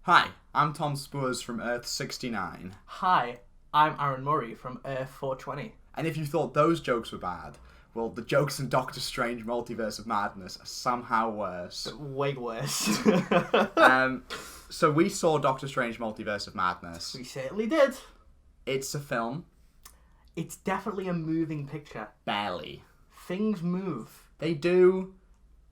Hi, I'm Tom Spoors from Earth 69. Hi, I'm Aaron Murray from Earth 420. And if you thought those jokes were bad, well, the jokes in Doctor Strange Multiverse of Madness are somehow worse. Way worse. So we saw Doctor Strange Multiverse of Madness. We certainly did. It's a film. It's definitely a moving picture. Barely. Things move. They do,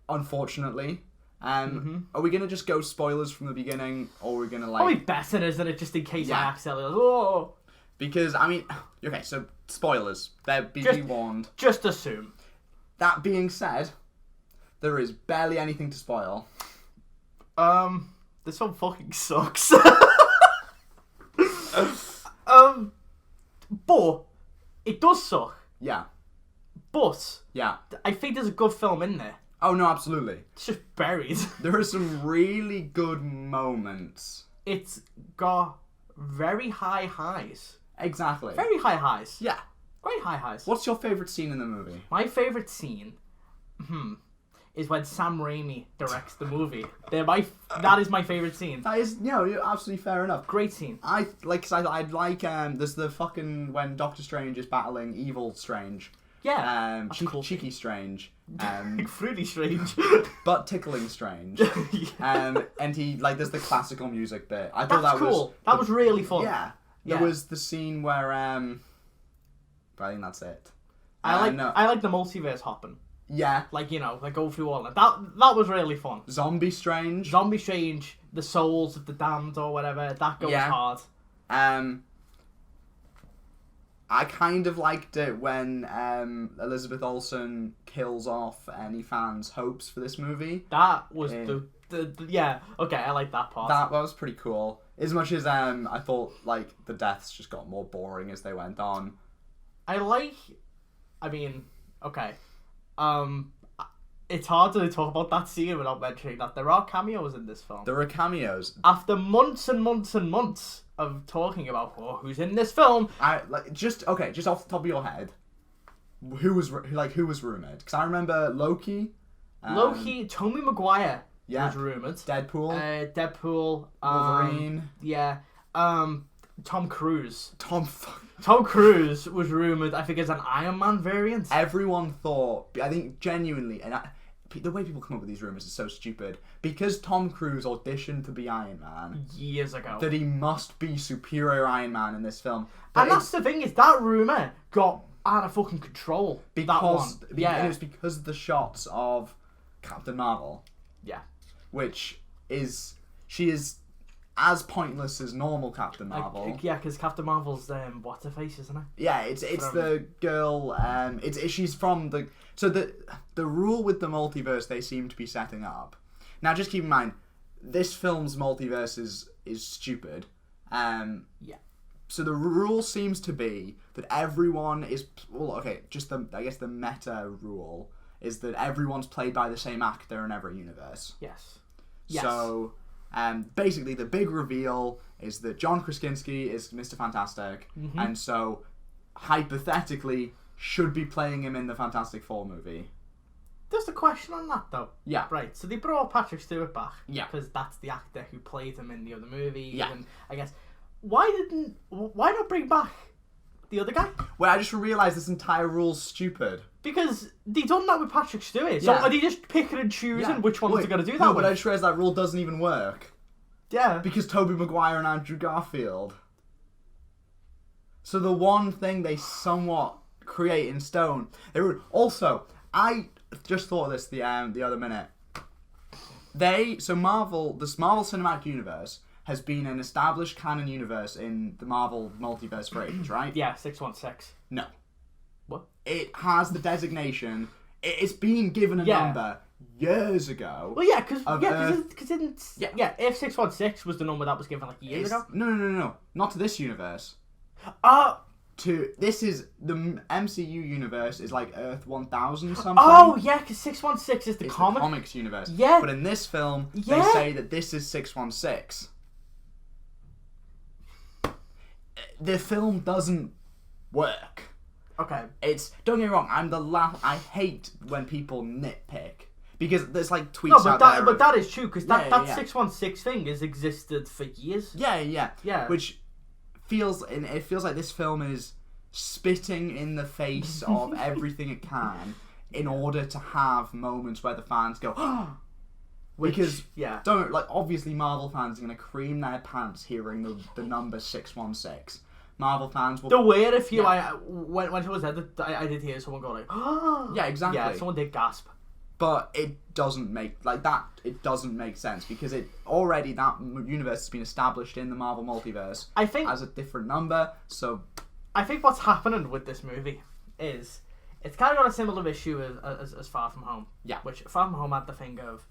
unfortunately. Are we going to just go spoilers from the beginning, or are we going to Probably better, isn't it? Just in case I accidentally... Oh! Because, okay, so spoilers. Be warned. Just assume. That being said, there is barely anything to spoil. This one fucking sucks. But it does suck. Yeah. But Yeah. I think there's a good film in there. Oh, no, absolutely. It's just buried. There are some really good moments. It's got very high highs. Exactly. Very high highs. Yeah. Very high highs. What's your favourite scene in the movie? My favourite scene, is when Sam Raimi directs the movie. That is my favourite scene. That is, you're absolutely fair enough. Great scene. I'd like, there's the fucking, when Doctor Strange is battling Evil Strange. Yeah. Cheeky Strange. Fruity Strange. Butt tickling Strange. Yeah. And he, there's the classical music bit. I thought That's cool. That was really fun. Yeah. There was the scene where, but I think that's it. I like the multiverse hopping. Yeah. Go through all of that. That was really fun. Zombie Strange, the souls of the damned or whatever, that goes hard. I kind of liked it when Elizabeth Olsen kills off any fans' hopes for this movie. That was okay, I like that part. That was pretty cool. As much as I thought the deaths just got more boring as they went on. It's hard to talk about that scene without mentioning that there are cameos in this film. There are cameos. After months and months and months of talking about who's in this film, just off the top of your head, who was rumored? Because I remember Loki, Tobey Maguire was rumored. Deadpool, Wolverine. Tom Cruise. Tom Cruise was rumored, I think, as an Iron Man variant. Everyone thought, I think genuinely, and the way people come up with these rumors is so stupid, because Tom Cruise auditioned to be Iron Man years ago, that he must be superior Iron Man in this film. And that's the thing, is that rumor got out of fucking control. And it was because of the shots of Captain Marvel. Yeah. She is as pointless as normal Captain Marvel. Because Captain Marvel's what's her face, isn't it? Yeah, it's the girl. She's from the. So the rule with the multiverse they seem to be setting up. Now, just keep in mind, this film's multiverse is stupid. So the rule seems to be that everyone is the meta rule is that everyone's played by the same actor in every universe. Yes. So. Basically, the big reveal is that John Krasinski is Mr. Fantastic, and so, hypothetically, should be playing him in the Fantastic Four movie. There's a question on that, though. Yeah. Right, so they brought Patrick Stewart back. Yeah. Because that's the actor who played him in the other movie. Yeah. And I guess, why not bring back the other guy? Well, I just realised this entire rule's stupid. Because they done that with Patrick Stewart. So are they just picking and choosing which ones they're going to do that with? But I just realised that rule doesn't even work. Yeah. Because Tobey Maguire and Andrew Garfield. So the one thing they somewhat create in stone. Also, I just thought of this the other minute. This Marvel Cinematic Universe has been an established canon universe in the Marvel multiverse for ages, right? Yeah, 616. No. What? It has the designation. It's been given a number years ago. Well, because if 616 was the number that was given years ago. No, not to this universe. This is the MCU universe is Earth 1000 something. Oh yeah, because 616 is the comics universe. Yeah. But in this film, they say that this is 616. The film doesn't work. Okay. Don't get me wrong. I hate when people nitpick Because there's like tweets No, but out that there. but that is true because that 616 thing has existed for years. Yeah. Which feels like this film is spitting in the face of everything it can in order to have moments where the fans go, oh! Because obviously Marvel fans are gonna cream their pants hearing the number 616. Marvel fans will. The weird if you when it was said that I did hear someone go like, oh! Yeah, exactly. Yeah, someone did gasp. But it doesn't make that. It doesn't make sense because that universe has been established in the Marvel multiverse. I think as a different number. So I think what's happening with this movie is it's kind of got a similar issue as Far From Home. Yeah. Which Far From Home had the thing of,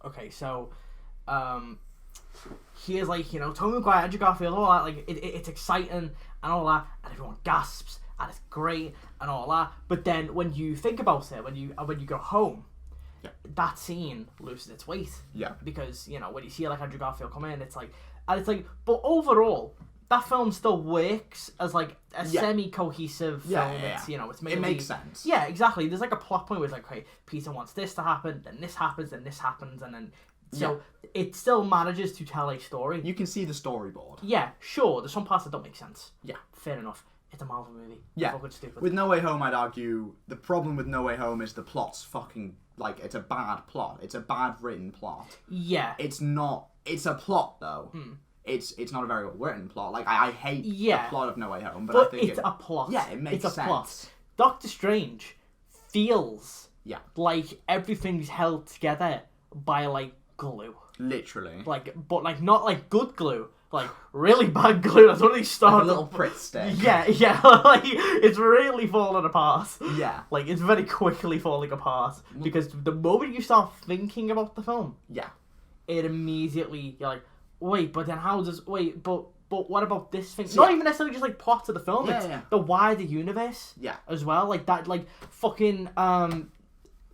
okay, so here's like Tobey Maguire, Andrew Garfield, all that, like it's exciting and all that, and everyone gasps and it's great and all that. But then when you think about it, when you go home, that scene loses its weight. Yeah. Because when you see like Andrew Garfield come in, it's like, but overall, that film still works as like a semi-cohesive film. It's it's mainly, it makes sense. Yeah, exactly. There's like a plot point where it's like, okay, Peter wants this to happen, then this happens, then this happens, and then it still manages to tell a story. You can see the storyboard. Yeah, sure. There's some parts that don't make sense. Yeah, fair enough. It's a Marvel movie. Yeah. Fucking stupid. With No Way Home, I'd argue the problem with No Way Home is the plot's fucking it's a bad plot. It's a bad written plot. Yeah. It's not. It's a plot though. It's not a very well written plot. Like I hate the plot of No Way Home, but I think it's a plot. Yeah, it makes sense. Plot. Doctor Strange feels like everything's held together by like glue. Literally. But not like good glue. Like really bad glue. That's what he started. Like a little Pritt stick. Yeah. Like it's really falling apart. Yeah. Like it's very quickly falling apart because the moment you start thinking about the film, it immediately you're like, wait, but then but what about this thing? Not even necessarily just like plot of the film. It's the wider universe. Yeah. As well, like that, like fucking Chiwetel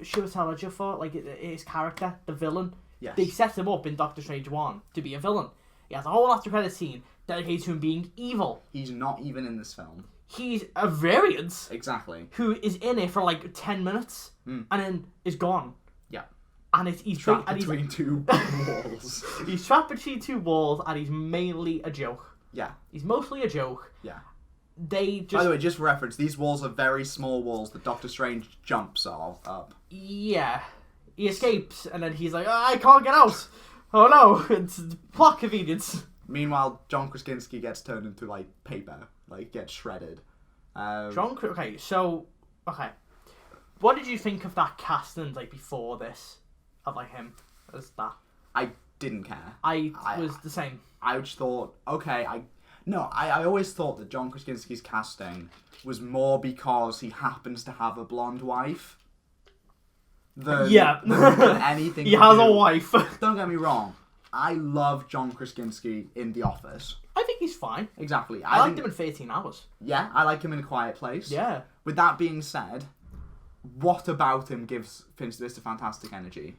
Ejiofor, like his character, the villain. Yes. They set him up in Doctor Strange 1 to be a villain. He has a whole after credit scene dedicated to him being evil. He's not even in this film. He's a variant. Exactly. Who is in it for like 10 minutes and then is gone. Yeah. And he's trapped between two walls. He's trapped between two walls and he's mainly a joke. Yeah. He's mostly a joke. Yeah. They just... By the way, just for reference, these walls are very small walls that Doctor Strange jumps up. Yeah. He escapes and then he's like, I can't get out. Oh no, it's plot convenience. Meanwhile, John Krasinski gets turned into like paper, like gets shredded. Okay. What did you think of that casting like before this? Of like him as that? I didn't care. I was the same. I just thought, okay, I always thought that John Krasinski's casting was more because he happens to have a blonde wife. Than anything. He has a wife. Don't get me wrong. I love John Krasinski in The Office. I think he's fine. Exactly. I liked him in 13 Hours. Yeah, I like him in A Quiet Place. Yeah. With that being said, what about him gives Mr. Fantastic energy?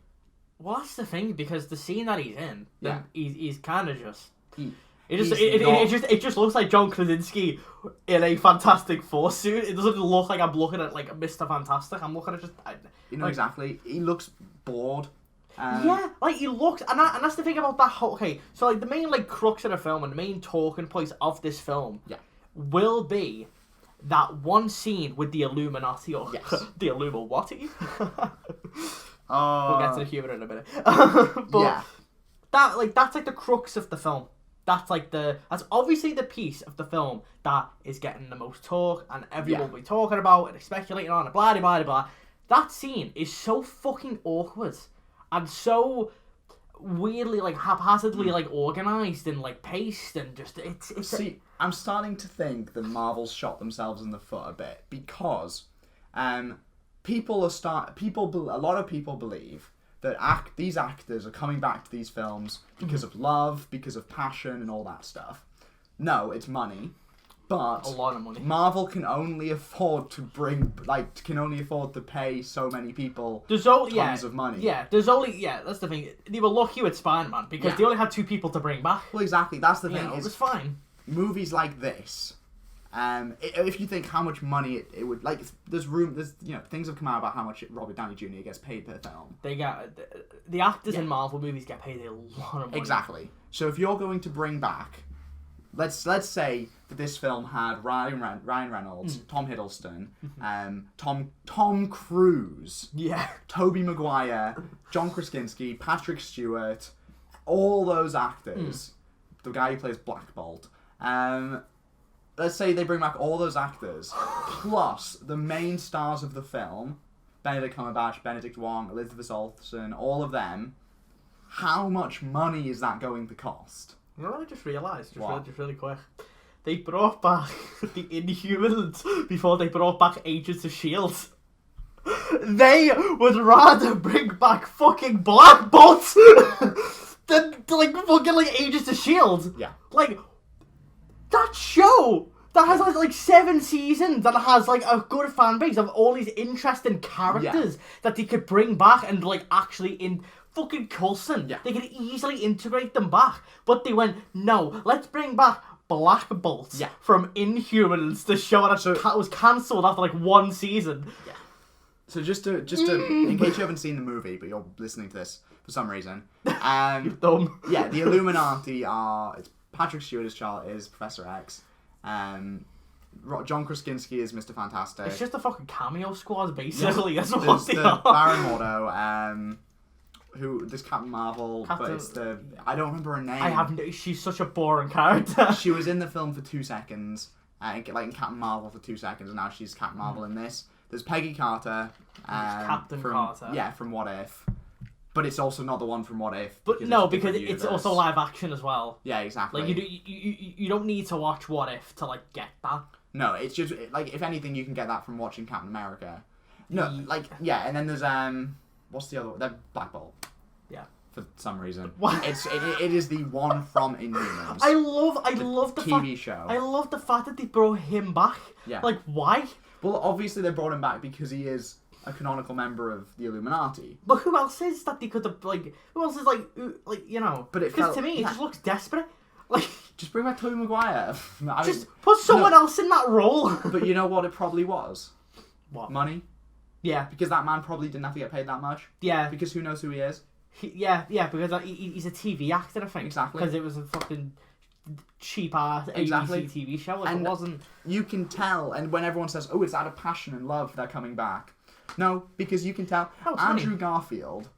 Well, that's the thing, because the scene that he's in, he's kind of just... It just looks like John Krasinski in a Fantastic Four suit. It doesn't look like I'm looking at like Mr. Fantastic. I'm looking at just... exactly. He looks bored. Like he looks... And that's the thing about that whole... Okay, so like the main like crux of the film and the main talking point of this film will be that one scene with the Illuminati or the Illuminati. We'll get to the humour in a minute. But that's like the crux of the film. That's obviously the piece of the film that is getting the most talk and everyone will be talking about and speculating on and blah blah blah blah. That scene is so fucking awkward and so weirdly like haphazardly like organised and like paced and just I'm starting to think that Marvel's shot themselves in the foot a bit because a lot of people believe that these actors are coming back to these films because of love, because of passion, and all that stuff. No, it's money. But a lot of money. Marvel can only afford to pay so many people tons of money. Yeah, that's the thing. They were lucky with Spider-Man because they only had 2 people to bring back. Well, exactly. That's the thing. It was fine. Movies like this, If you think how much money it would, like, there's things have come out about how much Robert Downey Jr. gets paid per film. They get the actors in Marvel movies get paid a lot of money. Exactly. So if you're going to bring back, let's say that this film had Ryan Reynolds, Tom Hiddleston, Tom Cruise, Tobey Maguire, John Krasinski, Patrick Stewart, all those actors, the guy who plays Black Bolt. Let's say they bring back all those actors, plus the main stars of the film, Benedict Cumberbatch, Benedict Wong, Elizabeth Olsen, all of them. How much money is that going to cost? You know what I just realised? Just really quick. They brought back the Inhumans before they brought back Agents of S.H.I.E.L.D. They would rather bring back fucking Black Bolt than, like, fucking, like, Agents of S.H.I.E.L.D. Yeah. Like, that show that has, like 7 seasons, that has, like, a good fan base of all these interesting characters that they could bring back and, like, actually in fucking Coulson. They could easily integrate them back. But they went, no, let's bring back Black Bolt from Inhumans, the show that was cancelled after, like, 1 season. Yeah. So just to in case you haven't seen the movie, but you're listening to this for some reason, You're dumb. Yeah, the Illuminati it's Patrick Stewart is Professor X, John Krasinski is Mr. Fantastic. It's just a fucking cameo squad, basically. Yeah. That's what they are. Baron Mordo, this Captain Marvel, but it's I don't remember her name. She's such a boring character. She was in the film for 2 seconds, like in Captain Marvel for 2 seconds, and now she's Captain Marvel in this. There's Peggy Carter, Captain Carter. Yeah, from What If. But it's also not the one from What If. Because it's also live action as well. Yeah, exactly. Like, you don't need to watch What If to, like, get that. No, it's just, like, if anything, you can get that from watching Captain America. No, and then there's, what's the other one? Black Bolt. Yeah. For some reason. What? It is the one from Inhumans. I love the TV show. I love the fact that they brought him back. Yeah. Like, why? Well, obviously they brought him back because he is a canonical member of the Illuminati. But who else is that they could have, like... Who else is, like, you know... But because to me, it just looks desperate. Like... Just bring back Tobey Maguire. Put someone else in that role. But you know what it probably was? What? Money. Yeah. Because that man probably didn't have to get paid that much. Yeah. Because who knows who he is? Because he's a TV actor, I think. Exactly. Because it was a fucking... cheap-ass ABC TV show. Like, it wasn't... You can tell, and when everyone says, oh, it's out of passion and love they're coming back. No, because you can tell Andrew Garfield,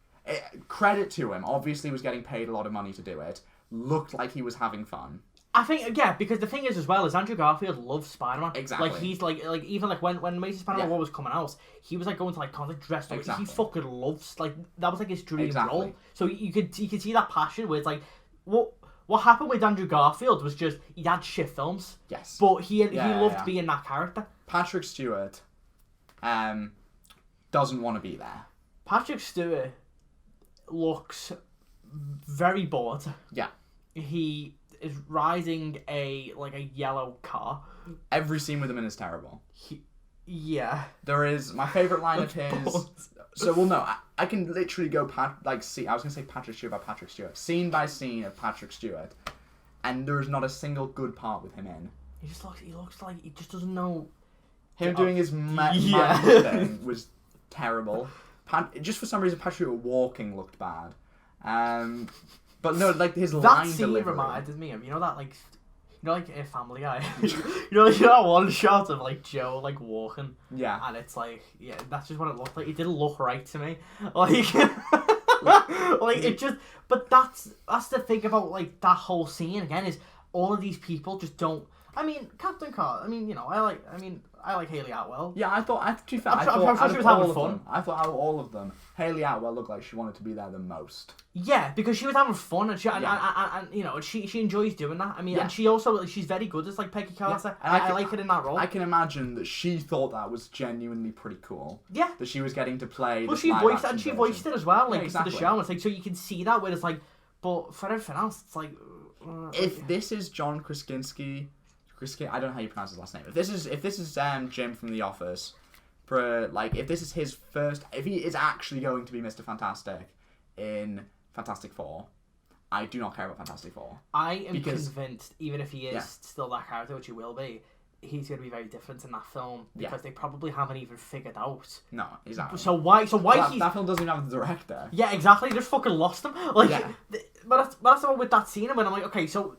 credit to him, obviously was getting paid a lot of money to do it, looked like he was having fun. I think, because the thing is as well, is Andrew Garfield loves Spider-Man. Exactly. Like, he's like even like when Amazing Spider-Man 1 was coming out, he was like going to like concerts dressed up. Exactly. He fucking loves, like, that was like his dream role. So you could see that passion where it's like, what happened with Andrew Garfield was just, he had shit films. Yes. But he loved being that character. Patrick Stewart doesn't want to be there. Patrick Stewart looks very bored. Yeah. He is riding a yellow car. Every scene with him in is terrible. Yeah. There is, my favourite line of his... So, well, no, I can literally go, I was going to say Patrick Stewart by Patrick Stewart. Scene by scene of Patrick Stewart. And there is not a single good part with him in. He looks like he just doesn't know... Him doing his thing was terrible. Just for some reason, Patrick Stewart walking looked bad. But no, like, his line delivery... That scene reminded me of, like a Family Guy. that one shot of like Joe like walking. Yeah. And it's like, that's just what it looked like. It didn't look right to me. Like, like it just. But that's the thing about like that whole scene again is all of these people just don't. I mean, Captain Carter. I mean, I like Hayley Atwell. Yeah, I thought I'm sure she was having fun. I thought out of all of them, Hayley Atwell looked like she wanted to be there the most. Yeah, because she was having fun and she enjoys doing that. I mean, and she's very good as like Peggy Carter. Yeah. I like her in that role. I can imagine that she thought that was genuinely pretty cool. Yeah, that she was getting to play. Well, she voiced it as well, like for the show. It's like so you can see that where it's like, but for everything else, it's like. If this is John Krasinski. I don't know how you pronounce his last name. If this is Jim from The Office, if this is his first, if he is actually going to be Mr. Fantastic in Fantastic Four, I do not care about Fantastic Four. I am convinced, even if he is still that character, which he will be, he's going to be very different in that film because they probably haven't even figured out. No, exactly. So why that film doesn't even have the director. Yeah, exactly. They just fucking lost him. Like, but that's the one with that scene, and when I'm like, okay, so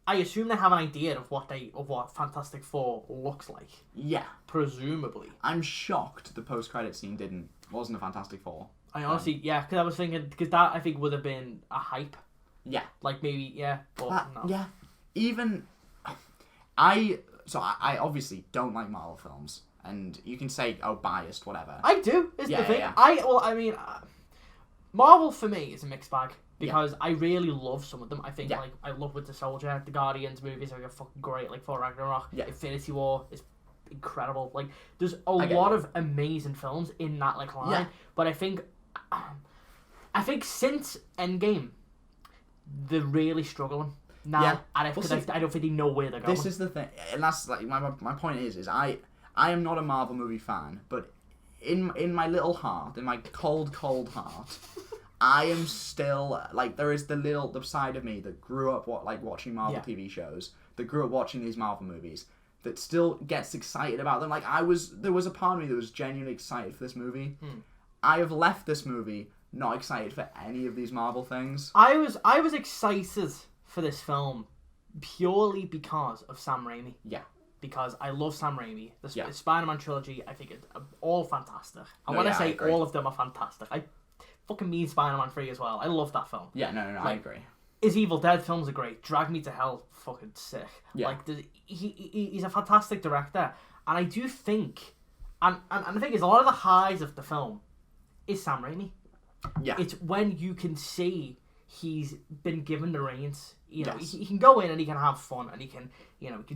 I assume they have an idea of what Fantastic Four looks like. Yeah, presumably. I'm shocked the post-credit scene wasn't a Fantastic Four. I honestly, because I was thinking that I think would have been a hype. Yeah, like maybe but no. Yeah, even I obviously don't like Marvel films, and you can say, oh, biased, whatever. I do, is the thing. Yeah. Marvel for me is a mixed bag, because I really love some of them. I think, like, I love Winter Soldier, the Guardians movies are fucking great, like Thor Ragnarok, Infinity War is incredible. Like, there's a lot of amazing films in that, like, line, but I think since Endgame, they're really struggling. Now, I don't think they know where they're going. This is the thing, and that's like my point is I am not a Marvel movie fan, but in my little heart, in my cold heart, I am still like, there is the side of me that grew up watching Marvel TV shows, that grew up watching these Marvel movies, that still gets excited about them. Like there was a part of me that was genuinely excited for this movie. I have left this movie not excited for any of these Marvel things. I was excited for this film purely because of Sam Raimi. Yeah. Because I love Sam Raimi. The Spider-Man trilogy, I think it's all fantastic. And when I say all of them are fantastic, I fucking mean Spider-Man 3 as well. I love that film. Yeah, no, I agree. His Evil Dead films are great. Drag Me to Hell, fucking sick. Yeah. Like, he's a fantastic director. And I do think, and the thing is, a lot of the highs of the film is Sam Raimi. Yeah. It's when you can see he's been given the reins. You know, he can go in and he can have fun and he can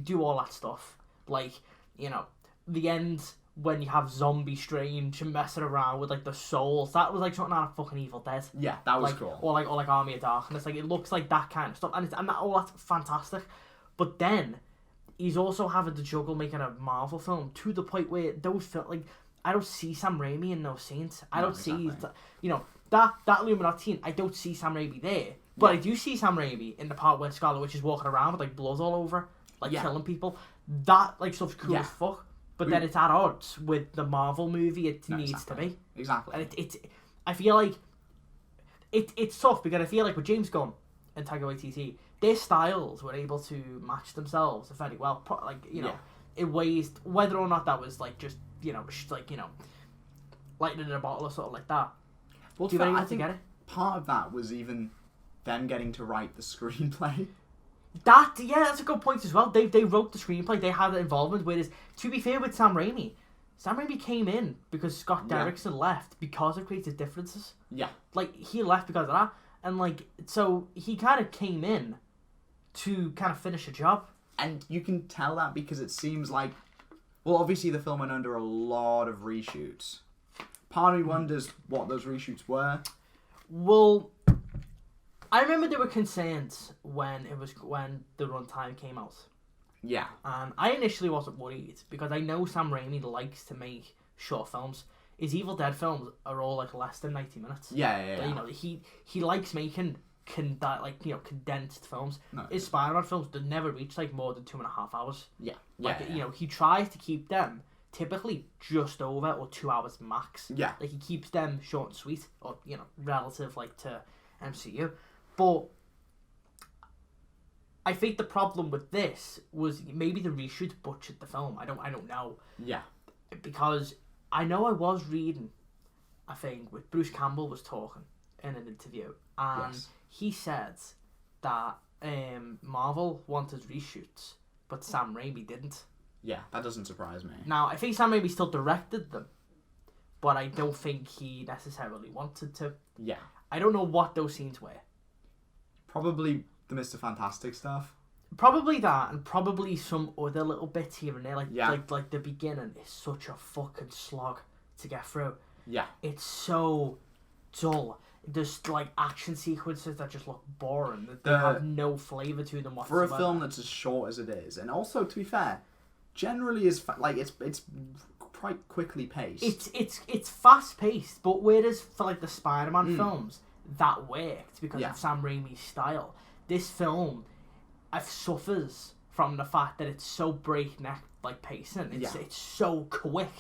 do all that stuff. Like, the end when you have Zombie Strange and messing around with, like, the souls. That was, like, something out of fucking Evil Dead. Yeah, that was like, cool. Or like Army of Darkness. Like, it looks like that kind of stuff. And all that's fantastic. But then, he's also having to juggle making a Marvel film to the point where those films, like, I don't see Sam Raimi in those scenes. I don't see, that Illuminati scene, I don't see Sam Raimi there. But I do see Sam Raimi in the part where Scarlet Witch is walking around with, like, blood all over, like, killing people. That, like, stuff's cool as fuck. But then it's at odds with the Marvel movie it needs to be. Exactly. And I feel like it's tough because I feel like with James Gunn and Taika Waititi, their styles were able to match themselves very well. In ways, whether or not that was, like, just, lightning in a bottle or something like that. Well, I think part of that was even them getting to write the screenplay. That's a good point as well. They wrote the screenplay, they had involvement. Whereas, to be fair with Sam Raimi came in because Scott Derrickson left because of creative differences. Yeah. Like, he left because of that. And, like, so he kind of came in to kind of finish a job. And you can tell that because it seems like, well, obviously the film went under a lot of reshoots. Part of me wonders what those reshoots were. Well, I remember there were concerns when the runtime came out. Yeah. And I initially wasn't worried because I know Sam Raimi likes to make short films. His Evil Dead films are all, like, less than 90 minutes. Yeah. He likes making condensed films. No, his Spider-Man films, they never reach, like, more than 2.5 hours. He tries to keep them typically just over or 2 hours max. Yeah. Like, he keeps them short and sweet, or, relative, like, to MCU. But I think the problem with this was maybe the reshoot butchered the film. I don't know. Yeah. Because I know I was reading a thing with Bruce Campbell was talking in an interview, and he said that Marvel wanted reshoots, but Sam Raimi didn't. Yeah, that doesn't surprise me. Now, I think Sam Raimi still directed them, but I don't think he necessarily wanted to. Yeah. I don't know what those scenes were. Probably the Mr. Fantastic stuff. Probably that, and probably some other little bits here and there. Like the beginning is such a fucking slog to get through. Yeah. It's so dull. There's, like, action sequences that just look boring. They have no flavour to them whatsoever. For a film that's as short as it is, and also, to be fair, generally is it's quite quickly paced. It's fast paced, but whereas for, like, the Spider-Man films, that worked because of Sam Raimi's style. This film suffers from the fact that it's so breakneck, like pacing. It's so quick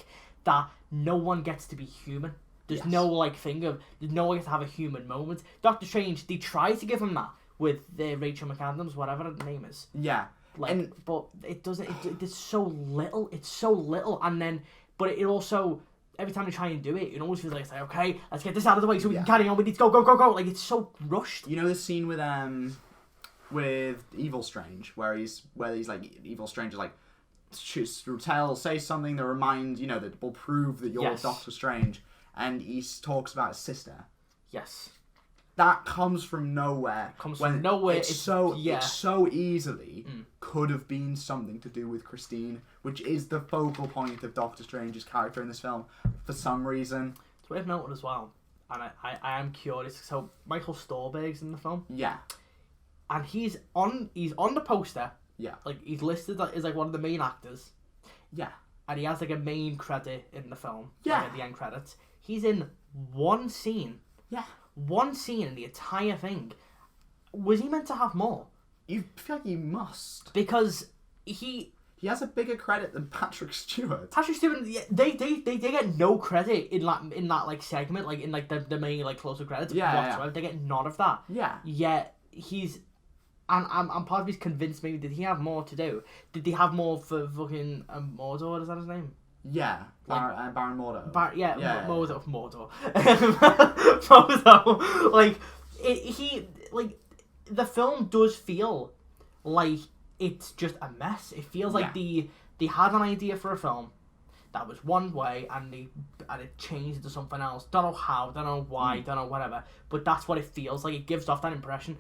that no one gets to be human. There's no like thing of no one gets to have a human moment. Doctor Strange, they try to give him that with Rachel McAdams, whatever her name is. Yeah. Like, but it doesn't. It's so little. It's so little, and then, but it also every time they try and do it, it always feels like it's like, okay, let's get this out of the way so we can carry on. We need to go. Like it's so rushed. You know the scene with Evil Strange where he's like Evil Strange is like say something that reminds that will prove that you're Doctor Strange, and he talks about his sister. Yes. That comes from nowhere. It's so easily could have been something to do with Christine, which is the focal point of Doctor Strange's character in this film for some reason. It's worth noting as well, and I am curious. So Michael Storbage's in the film. Yeah. And he's on the poster. Yeah. Like he's listed as like one of the main actors. Yeah. And he has like a main credit in the film. Yeah. Like at the end credits. He's in one scene. Yeah. One scene in the entire thing. Was he meant to have more? You feel like he must. Because he has a bigger credit than Patrick Stewart. Patrick Stewart, they get no credit in that like segment, like in like the main like closer credits whatsoever. Yeah. They get none of that. Yeah. Yet he's and I'm part of me's convinced maybe did he have more to do? Did they have more for fucking Mordor? Is that his name? Yeah, Baron Mordo. Mordor. Mordo. Like he the film does feel like it's just a mess. It feels like they had an idea for a film that was one way and it changed to something else. Don't know how, don't know why, don't know whatever. But that's what it feels like. It gives off that impression.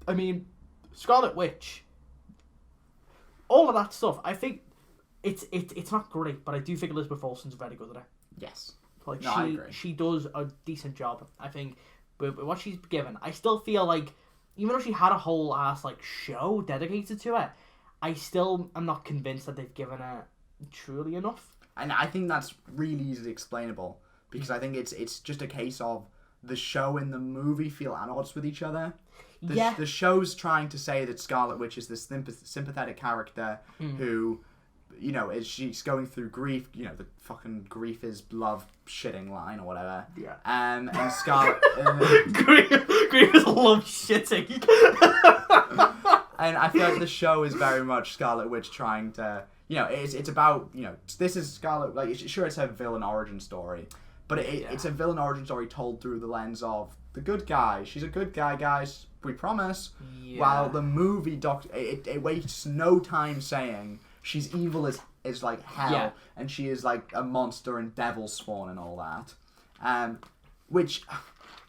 I mean, Scarlet Witch, all of that stuff. I think it's not great, but I do think Elizabeth Olsen's very good at it. Yes. Like I agree. She does a decent job. I think with what she's given. I still feel like even though she had a whole ass like show dedicated to it, I still am not convinced that they've given her truly enough. And I think that's really easily explainable because I think it's just a case of the show and the movie feel at odds with each other. The show's trying to say that Scarlet Witch is this sympathetic character who, she's going through grief. The fucking grief is love shitting line or whatever. Yeah. And Scarlet grief is love shitting. And I feel like the show is very much Scarlet Witch trying to, it's about, this is Scarlet. Like, sure, it's a villain origin story, but it's a villain origin story told through the lens of the good guy. She's a good guy, guys. We promise. Yeah. While the movie it wastes no time saying she's evil as like hell, and she is like a monster and devil spawn and all that. Which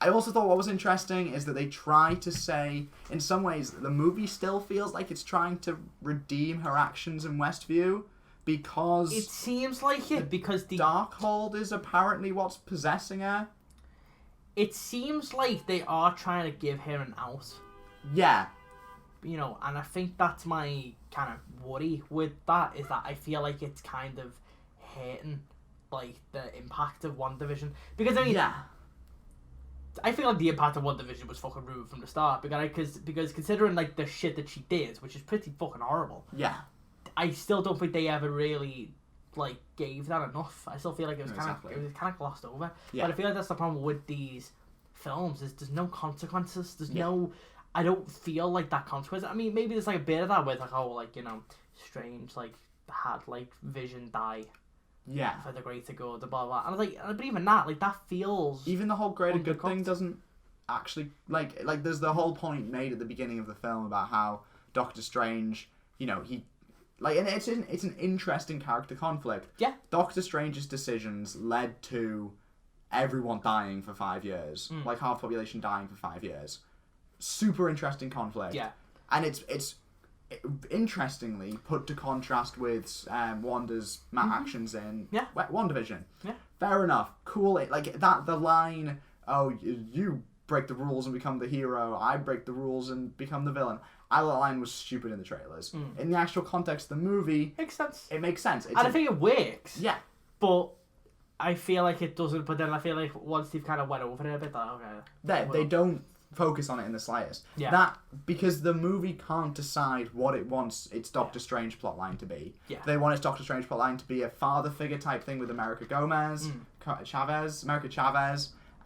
I also thought what was interesting is that they try to say, in some ways, the movie still feels like it's trying to redeem her actions in Westview because it seems like it because the Darkhold is apparently what's possessing her. It seems like they are trying to give her an out. Yeah. And I think that's my kind of worry with that, is that I feel like it's kind of hating, like, the impact of WandaVision. Because, I mean, I feel like the impact of WandaVision was fucking rude from the start. Because considering, like, the shit that she did, which is pretty fucking horrible. Yeah. I still don't think they ever really, like, gave that enough. I still feel like it was kind of glossed over. Yeah. But I feel like that's the problem with these films, is there's no consequences. There's no... I don't feel like that consequence. I mean, maybe there's like a bit of that with like, Strange like had like Vision die. Yeah. For the greater good, blah blah. And I was like, but even that, like that feels. Even the whole greater good thing doesn't actually like. There's the whole point made at the beginning of the film about how Doctor Strange, he like, and it's an interesting character conflict. Yeah. Doctor Strange's decisions led to everyone dying for 5 years, like half the population dying for 5 years. Super interesting conflict. Yeah. And it's interestingly put to contrast with Wanda's actions in WandaVision. Yeah. Fair enough. Cool. Like that, the line, oh, you break the rules and become the hero, I break the rules and become the villain. I thought that line was stupid in the trailers. In the actual context of the movie, makes sense. It makes sense. And I think it works. Yeah. But I feel like it doesn't, but then I feel like once they've kind of went over it a bit, okay. They don't focus on it in the slightest. Yeah. That because the movie can't decide what it wants its Doctor Strange plotline to be. Yeah. They want its Doctor Strange plotline to be a father figure type thing with America Chavez,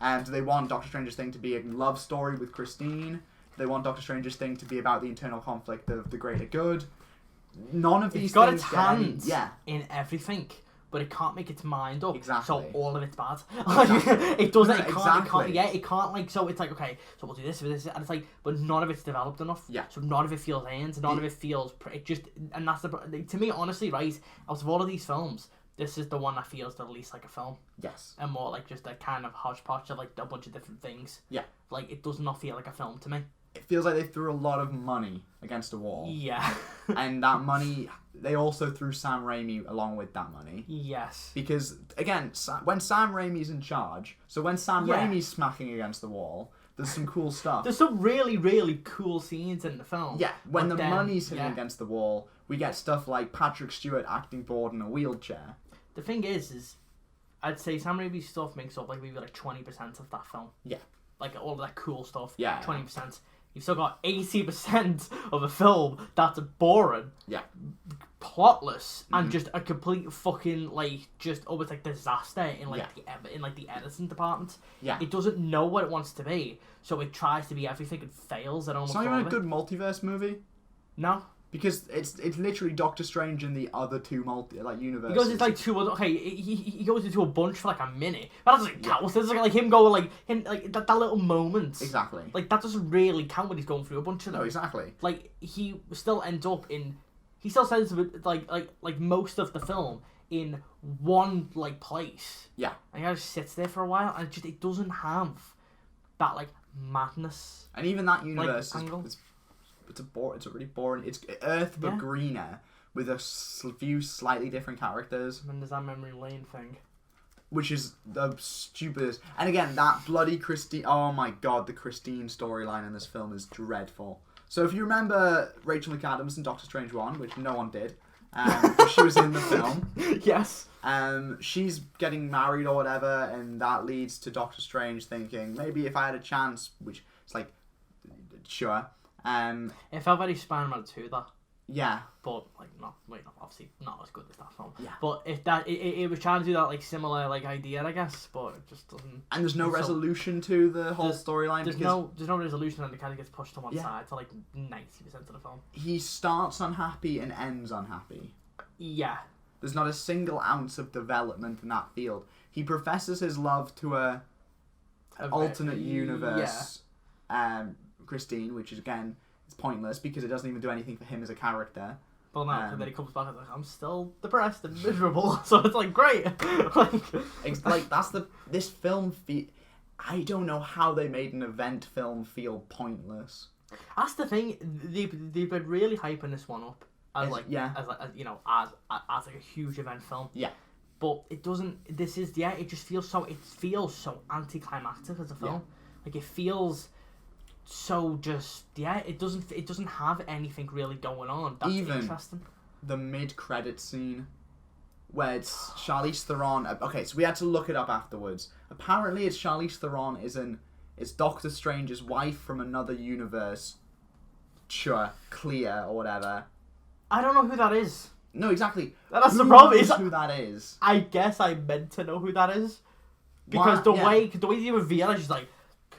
and they want Doctor Strange's thing to be a love story with Christine. They want Doctor Strange's thing to be about the internal conflict of the greater good. None of these got things its get any- hands yeah. in everything, but it can't make its mind up. Exactly. So all of it's bad. It doesn't. It can't. Exactly. It can't. Like, so it's like, okay, so we'll do this with this, and it's like, but none of it's developed enough. Yeah. So none of it feels earned. None of it feels. It just, and that's to me, honestly, right. Out of all of these films, this is the one that feels the least like a film, Yes. and more like just a kind of hodgepodge of like a bunch of different things. Yeah. Like, it does not feel like a film to me. It feels like they threw a lot of money against a wall. Yeah. And that money, they also threw Sam Raimi along with that money. Yes. Because, again, when Sam Raimi's in charge, so when Sam Raimi's smacking against the wall, there's some cool stuff. There's some really, really cool scenes in the film. Yeah, when But the then, money's hitting against the wall, we get stuff like Patrick Stewart acting bored in a wheelchair. The thing is I'd say Sam Raimi's stuff makes up like maybe like 20% of that film. Yeah. Like all of that cool stuff. Yeah. 20%. You've still got 80% of a film that's boring. Yeah. Plotless and just a complete fucking like just almost like disaster in like the editing department. Yeah. It doesn't know what it wants to be, so it tries to be everything and fails at almost It's not all even of a it. good multiverse movie. No. Because it's literally Doctor Strange in the other two universes. He goes into like two other. Okay, he goes into a bunch for like a minute. That doesn't count. It's like him going like that little moment. Exactly. Like that doesn't really count when he's going through a bunch of them. No, exactly. Like he still ends up in. He still says like most of the film in one like place. Yeah. And he just sits there for a while, and it doesn't have that like madness. And even that universe angle. It's a really boring. It's Earth but greener with a few slightly different characters. And there's that memory lane thing, which is the stupidest. And again, that bloody Christine. Oh my god, the Christine storyline in this film is dreadful. So if you remember Rachel McAdams in Doctor Strange 1, which no one did, but she was in the film. Yes. She's getting married or whatever, and that leads to Doctor Strange thinking maybe if I had a chance, which it's like, sure. It felt very Spider-Man 2, that. Yeah. But like obviously not as good as that film. Yeah. But if that it was trying to do that like similar like idea, I guess, but it just doesn't. And there's no resolution to the whole storyline. There's no resolution, and it kind of gets pushed to one side for like 90% of the film. He starts unhappy and ends unhappy. Yeah. There's not a single ounce of development in that field. He professes his love to an alternate universe, Christine, which is again, it's pointless because it doesn't even do anything for him as a character. Well, no, and then he comes back and like, I'm still depressed and miserable. So it's like great. This film I don't know how they made an event film feel pointless. That's the thing. They've been really hyping this one up as like as like a huge event film. Yeah. But it doesn't. This is it just feels so. It feels so anticlimactic as a film. Like it feels so just it doesn't have anything really going on. That's even interesting. The mid-credit scene where it's Charlize Theron. Okay, so we had to look it up afterwards. Apparently, it's Charlize Theron it's Doctor Strange's wife from another universe. Sure, Clea or whatever. I don't know who that is. No, exactly. That's the problem. Knows who that is? I guess I meant to know who that is because the way they reveal it, she's like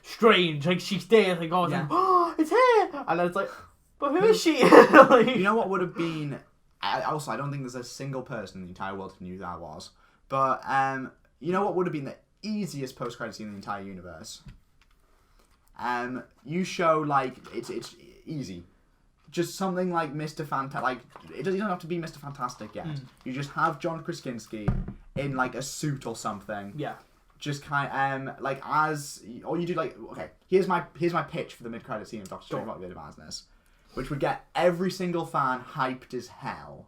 strange. Like she's there, like like, oh, it's here, and then it's like, but who is she? Like, you know what would have been? Also, I don't think there's a single person in the entire world who knew who that was. But you know what would have been the easiest post-credit scene in the entire universe? You show like it's easy. Just something like Mr. Fantastic. Like it doesn't have to be Mr. Fantastic yet. You just have John Krasinski in like a suit or something. Yeah. Just kind like as or you do like okay. Here's my pitch for the mid-credit scene of Doctor Strange: Multiverse of Madness, which would get every single fan hyped as hell.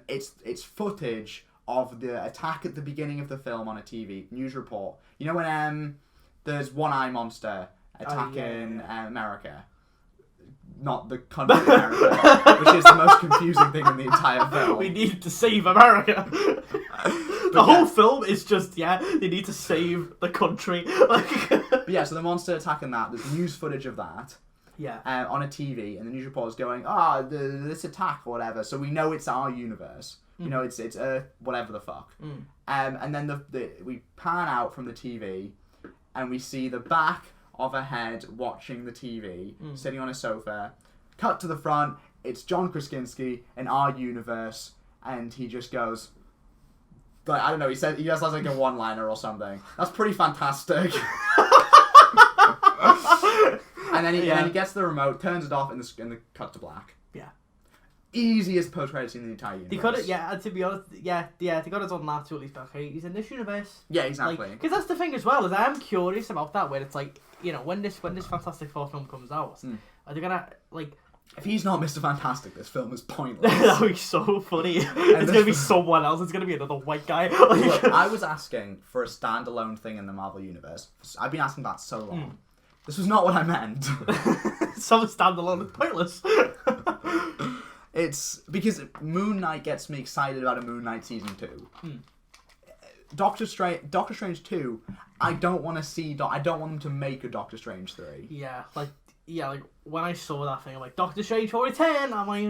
It's footage of the attack at the beginning of the film on a TV news report. You know when there's one eye monster attacking America. not the country America, which is the most confusing thing in the entire film. We need to save America. The whole film is just, they need to save the country. But yeah, so the monster attacking that, there's news footage of that. Yeah. On a TV, and the news reporter's going, this attack or whatever, so we know it's our universe. You know, it's Earth, whatever the fuck. And then we pan out from the TV, and we see the back of a head watching the TV, sitting on a sofa. Cut to the front, it's John Krasinski in our universe, and he just goes, like, I don't know, he just has like a one-liner or something. That's pretty fantastic. And then he gets the remote, turns it off, and the cut to black. Yeah. Easiest post-credit scene in the entire universe. They could have, to be honest, they could have done that to at least, okay, he's in this universe. Yeah, exactly. Because that's the thing as well, is I am curious about that, where it's like, you know, when this Fantastic Four film comes out, are they gonna, like... If he's not Mr. Fantastic, this film is pointless. That would be so funny. It's gonna be someone else, it's gonna be another white guy. Look, I was asking for a standalone thing in the Marvel Universe. I've been asking that so long. This was not what I meant. Some standalone is pointless. It's because Moon Knight gets me excited about a Moon Knight season 2. Doctor Strange 2, I don't want to see. I don't want them to make a Doctor Strange 3. Yeah, like when I saw that thing, I'm like, Doctor Strange 410. I'm like,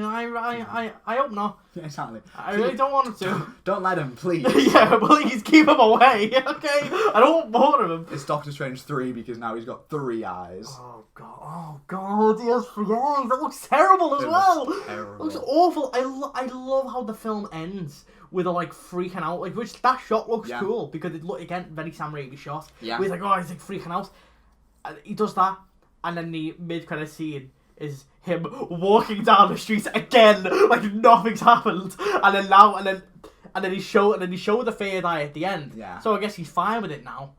I hope not. Yeah, exactly. I really don't want him to. Don't let him, please. Yeah, please keep him away. Okay, I don't want more of him. It's Doctor Strange 3 because now he's got 3 eyes. Oh god, he has 3 eyes. That looks terrible as well. Terrible. It looks awful. I love how the film ends with a like freaking out, like which that shot looks cool because it look again very Sam Raimi shot. Yeah. With like he's like freaking out. And he does that. And then the mid-credit scene is him walking down the streets again, like nothing's happened. And then he show the third eye at the end. Yeah. So I guess he's fine with it now.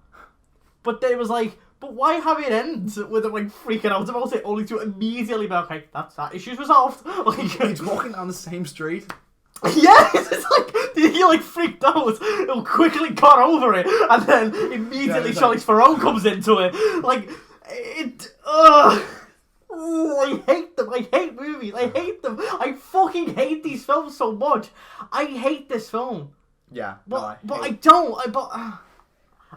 But they was like, but why have it end with him like freaking out about it, only to immediately be okay, that issue's resolved. Like he's walking down the same street. Yes, it's like he like freaked out, and quickly got over it, and then immediately Charlize Theron comes into it. Like it. I hate them. I hate movies. I hate them. I fucking hate these films so much. I hate this film. Yeah, but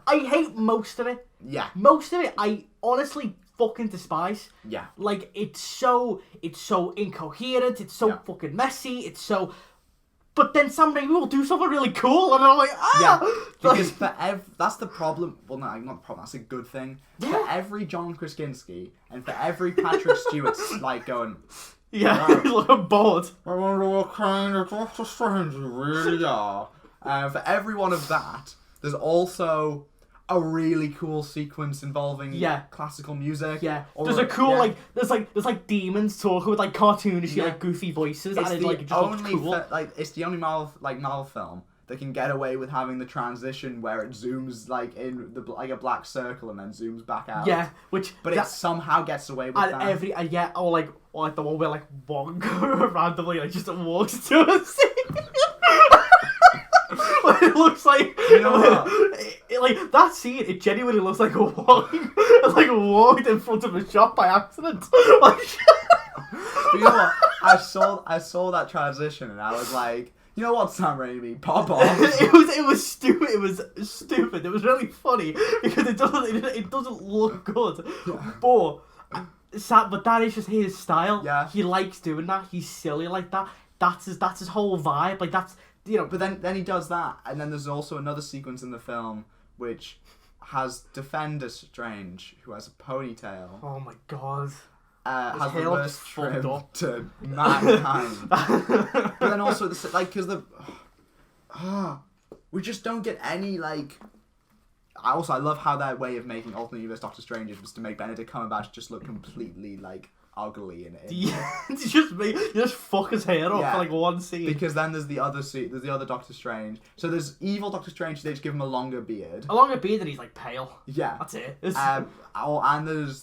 I hate most of it. Yeah, most of it I honestly fucking despise. Yeah, like it's so incoherent. It's so fucking messy. It's so. But then someday we will do something really cool, and I'm like, yeah, because that's the problem. Well, no, not the problem. That's a good thing. Yeah. For every John Krasinski and for every Patrick Stewart, like going, he's looking bored. I wonder what kind of Doctor Strange you really are. For every one of that, there's also a really cool sequence involving classical music. Yeah, there's a cool there's like demons talking with like cartoonish like goofy voices. It's and the it just looks cool. It's the only Marvel film that can get away with having the transition where it zooms like in like a black circle and then zooms back out. Yeah, it somehow gets away with that. Or like the one where like Wong randomly like just walks to a scene. It looks like like that scene. It genuinely looks like a walk. It's like walked in front of a shop by accident. Like, you know what? I saw that transition and I was like, you know what, Sam Raimi, pop off. It was stupid. It was stupid. It was really funny because it doesn't look good. Yeah. But that is just his style. Yeah. He likes doing that. He's silly like that. That's his whole vibe. Like that's. You know, but then he does that, and then there's also another sequence in the film which has Defender Strange, who has a ponytail. Oh my god. Has the worst trim to mankind. But then also, because we just don't get any, like... I love how their way of making Alternate Universe Doctor Strange was to make Benedict Cumberbatch just look completely, like... ugly in it. Yeah, just fuck his hair up for like one scene. Because then there's the other Doctor Strange. So there's evil Doctor Strange. They just give him a longer beard. A longer beard, and he's like pale. Yeah, that's it. And there's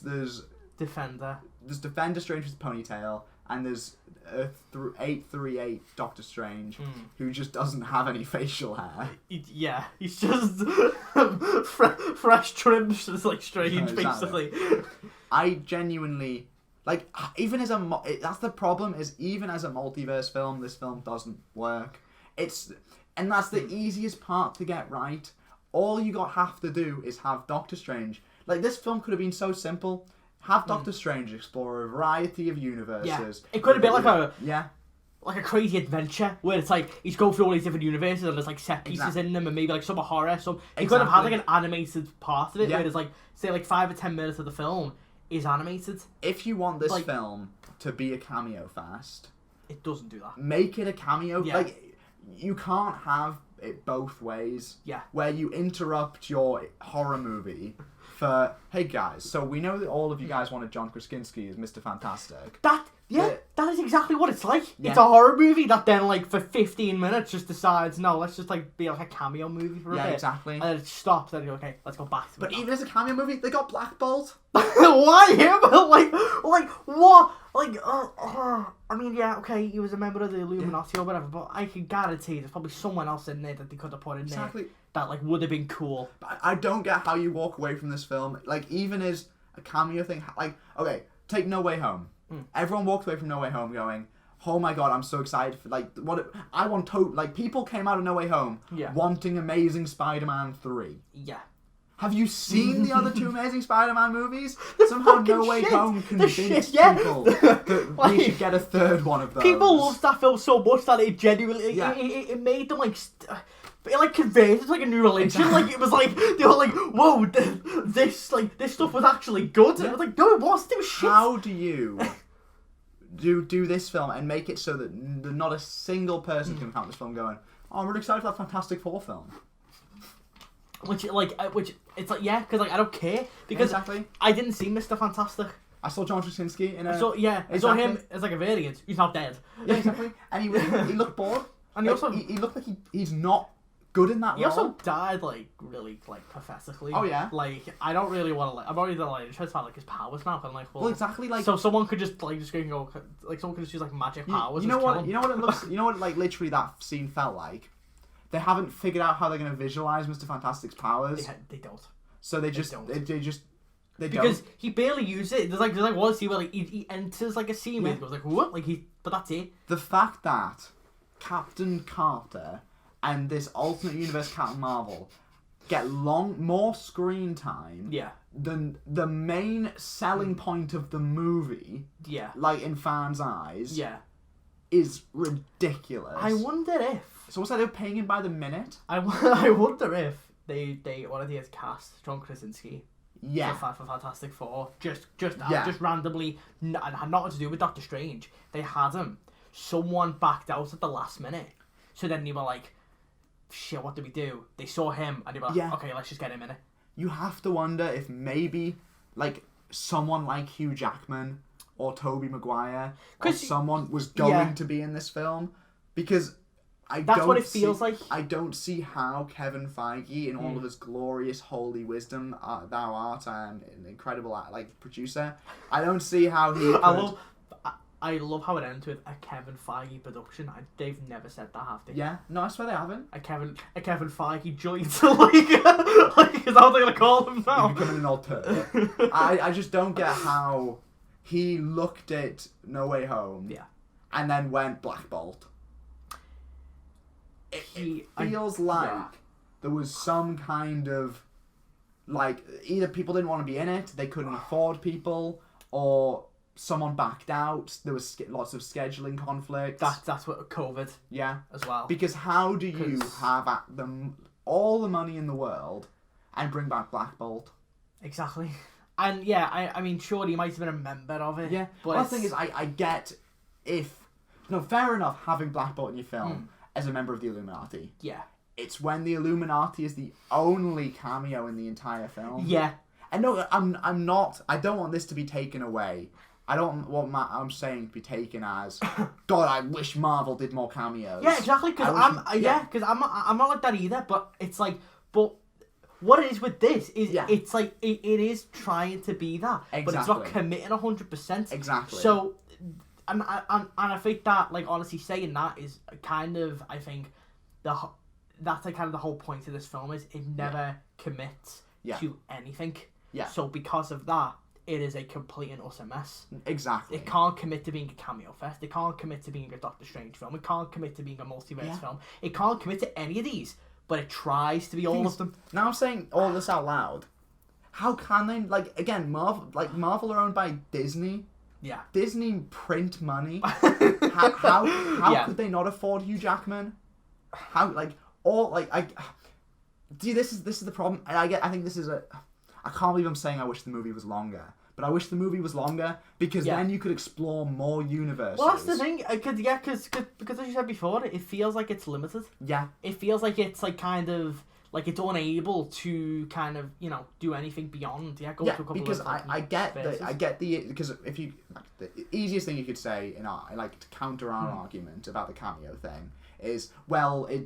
Defender. There's Defender Strange with a ponytail, and there's 838 Doctor Strange who just doesn't have any facial hair. He's just fresh trim, just like Strange, basically. I genuinely Like, even as a that's the problem, is even as a multiverse film, this film doesn't work. And that's the easiest part to get right. All you have to do is have Doctor Strange. Like, this film could have been so simple. Have Doctor Strange explore a variety of universes. Yeah. It could have been like a... Yeah. Like a crazy adventure where it's like he's going through all these different universes and there's like set pieces in them and maybe like some are horror. He could have had like an animated part of it where there's like, say like 5 or 10 minutes of the film is animated. If you want this film to be a cameo fest, it doesn't do that. Make it a cameo. Yeah. Like, you can't have it both ways. Yeah. Where you interrupt your horror movie for, hey guys, so we know that all of you guys wanted John Krasinski as Mr. Fantastic. That is exactly what it's like. Yeah. It's a horror movie that then, like, for 15 minutes just decides, no, let's just, like, be like a cameo movie for a bit. Yeah, exactly. And then it stops, and you go, okay, let's go back to it. But even as a cameo movie, they got blackballed. Why him? like, what? Like, I mean, yeah, okay, he was a member of the Illuminati or whatever, but I can guarantee there's probably someone else in there that they could have put in there that, like, would have been cool. But I don't get how you walk away from this film, like, even as a cameo thing, like, okay, take No Way Home. Everyone walked away from No Way Home going, oh my god, I'm so excited for, like, people came out of No Way Home wanting Amazing Spider-Man 3. Yeah. Have you seen the other 2 Amazing Spider-Man movies? Somehow No Way Home convinced people that we should get a 3rd one of those. People loved that film so much that it genuinely, it made them, like, it, like, converted to, like, a new religion. Exactly. Like, it was like, they were like, whoa, this stuff was actually good. And it was like, no, it wasn't. It was shit. How do you do this film and make it so that not a single person can come out this film going, oh, I'm really excited for that Fantastic Four film? Which it's like, because, like, I don't care. Because I didn't see Mr. Fantastic. I saw John Krasinski in a... I saw him as, like, a variant. He's not dead. Yeah, exactly. And he looked bored. And he also... He looked like he's not good in that role. He also died, like, really, like, pathetically. Oh, yeah? Like, I don't really want to, like... I'm already, like, interested about, like, his powers now. But, like, well, exactly, like... So someone could just, like, go... Like, someone could just use, like, magic powers. You know what it looks... You know what, like, literally that scene felt like? They haven't figured out how they're going to visualize Mr. Fantastic's powers. They don't. So they just... They because don't. He barely uses it. There's like one scene where, like, he enters, like, a scene where he goes, like, what? Like, but that's it. The fact that Captain Carter and this alternate universe Captain Marvel get more screen time than the main selling point of the movie, like, in fans' eyes, is ridiculous. I wonder if... So what's that, they're paying him by the minute? I wonder if they one of these cast John Krasinski for Fantastic Four, just randomly, and had nothing to do with Doctor Strange. They had him. Someone backed out at the last minute. So then they were like, shit, what do we do? They saw him, and they were like, okay, let's just get him in it. You have to wonder if maybe, like, someone like Hugh Jackman or Tobey Maguire or someone was going to be in this film, because... That's what it feels like. I don't see how Kevin Feige, in all of his glorious holy wisdom, thou art an incredible producer. I don't see how he. I love how it ends with a Kevin Feige production. They've never said that, have they? Yeah, no, I swear they haven't. A Kevin Feige joint, is that what they're gonna call him now? He's becoming an alter. I just don't get how he looked at No Way Home, and then went Black Bolt. It feels like there was some kind of, like, either people didn't want to be in it, they couldn't afford people, or someone backed out. There was lots of scheduling conflicts. That's what COVID. Yeah, as well. Because how do you have all the money in the world and bring back Black Bolt? Exactly. And I mean, sure, he might have been a member of it. Yeah, but the thing is, I get fair enough having Black Bolt in your film. As a member of the Illuminati. Yeah. It's when the Illuminati is the only cameo in the entire film. Yeah. And no, I'm not... I don't want this to be taken away. I don't want I'm saying to be taken as, God, I wish Marvel did more cameos. Yeah, exactly, because I'm not like that either, but it's like... But what it is with this is it's like... It is trying to be that. Exactly. But it's not committing 100%. Exactly. So... And I think that, like, honestly, saying that is kind of, I think, that's like kind of the whole point of this film is it never commits to anything. Yeah. So because of that, it is a complete and utter mess. Exactly. It can't commit to being a cameo fest. It can't commit to being a Doctor Strange film. It can't commit to being a multiverse film. It can't commit to any of these, but it tries to be all of them. Now I'm saying all this out loud. How can they, like, again, Marvel are owned by Disney. Yeah. Disney print money. How could they not afford Hugh Jackman? This is the problem. And I think this is I can't believe I'm saying I wish the movie was longer. But I wish the movie was longer because then you could explore more universes. Well, that's the thing. Because as you said before, it feels like it's limited. Yeah. It feels like it's like kind of like it's unable to kind of do anything beyond go to a couple because of I get because if you the easiest thing you could say to counter our argument about the cameo thing is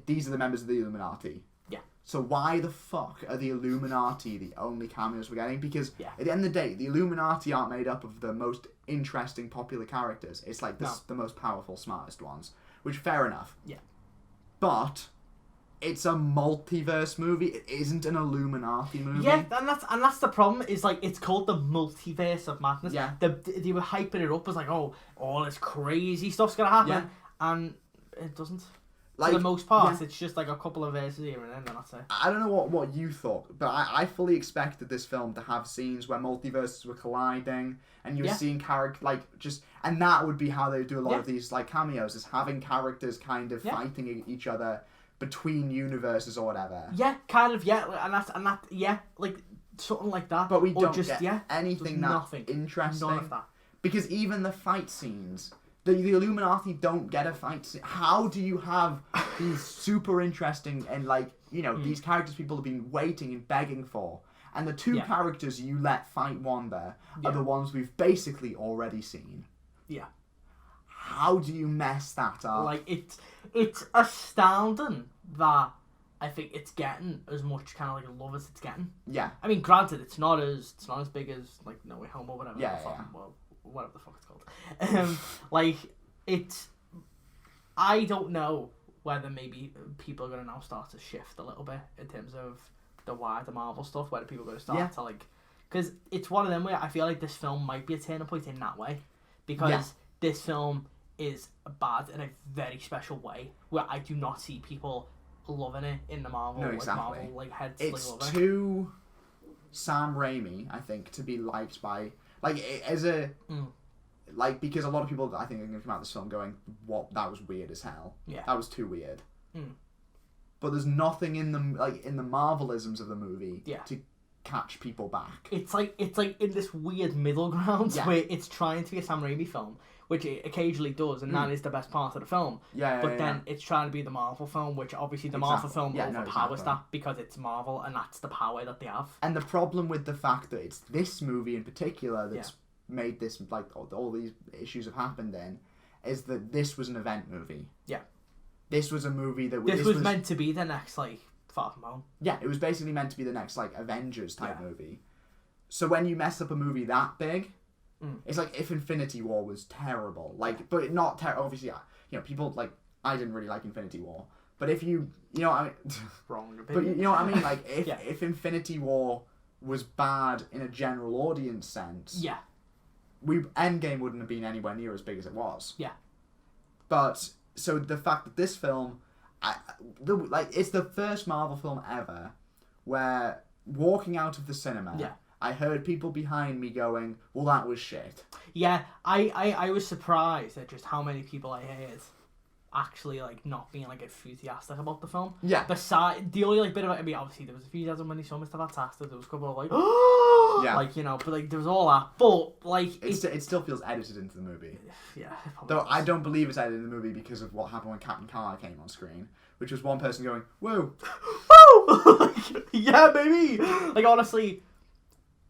these are the members of the Illuminati. Yeah. So why the fuck are the Illuminati the only cameos we're getting? Because at the end of the day, the Illuminati aren't made up of the most interesting, popular characters. It's like the most powerful, smartest ones. Which, fair enough. Yeah. But it's a multiverse movie. It isn't an Illuminati movie. Yeah, and that's the problem. Is like it's called the Multiverse of Madness. Yeah. They were hyping it up as like, all this crazy stuff's gonna happen, and it doesn't. For the most part, it's just like a couple of verses here and then that's it. I don't know what you thought, but I fully expected this film to have scenes where multiverses were colliding, and you were seeing and that would be how they would do a lot of these cameos, is having characters kind of fighting each other between universes or whatever. Yeah, kind of, and that, like something like that. But we don't get anything nothing interesting. None of that. Because even the fight scenes, the Illuminati don't get a fight scene. How do you have these super interesting and these characters people have been waiting and begging for, and the two characters you let fight one there are the ones we've basically already seen? Yeah. How do you mess that up? It's astounding that I think it's getting as much kind of love as it's getting. Yeah. I mean, granted, it's not as big as No Way Home or whatever. Well, whatever the fuck it's called. I don't know whether maybe people are gonna now start to shift a little bit in terms of the wider Marvel stuff. Whether people are gonna start to because it's one of them where I feel like this film might be a turning point in that way, because this film is bad in a very special way where I do not see people loving it in the Marvel. No, exactly. Marvel heads. It's too Sam Raimi, I think, to be liked by as a because a lot of people I think are going to come out of this film going, "What? That was weird as hell. Yeah, that was too weird." But there's nothing in the in the Marvelisms of the movie to catch people back. It's like in this weird middle ground where it's trying to be a Sam Raimi film, which it occasionally does, and that is the best part of the film. But then it's trying to be the Marvel film, which obviously the Marvel film overpowers that because it's Marvel, and that's the power that they have. And the problem with the fact that it's this movie in particular that's made this all these issues have happened in is that this was an event movie. Yeah. This was a movie that this was meant to be the next Far From Home. Yeah, it was basically meant to be the next Avengers type movie. So when you mess up a movie that big, it's like if Infinity War was terrible, but not terrible. Obviously, people I didn't really like Infinity War, but if you know what I mean, wrong opinion. But you know what I mean, if Infinity War was bad in a general audience sense, Endgame wouldn't have been anywhere near as big as it was. Yeah. But so the fact that this film, it's the first Marvel film ever where walking out of the cinema, I heard people behind me going, "Well, that was shit." Yeah, I was surprised at just how many people I heard actually not being enthusiastic about the film. Yeah. Besides the only bit of it, I mean, obviously there was enthusiasm when they saw Mr. Fantastic. There was a couple of but there was all that. But it still feels edited into the movie. Yeah. Though I don't believe it's edited in the movie because of what happened when Captain Carter came on screen, which was one person going, "Whoa, whoa!" Yeah, baby. Honestly.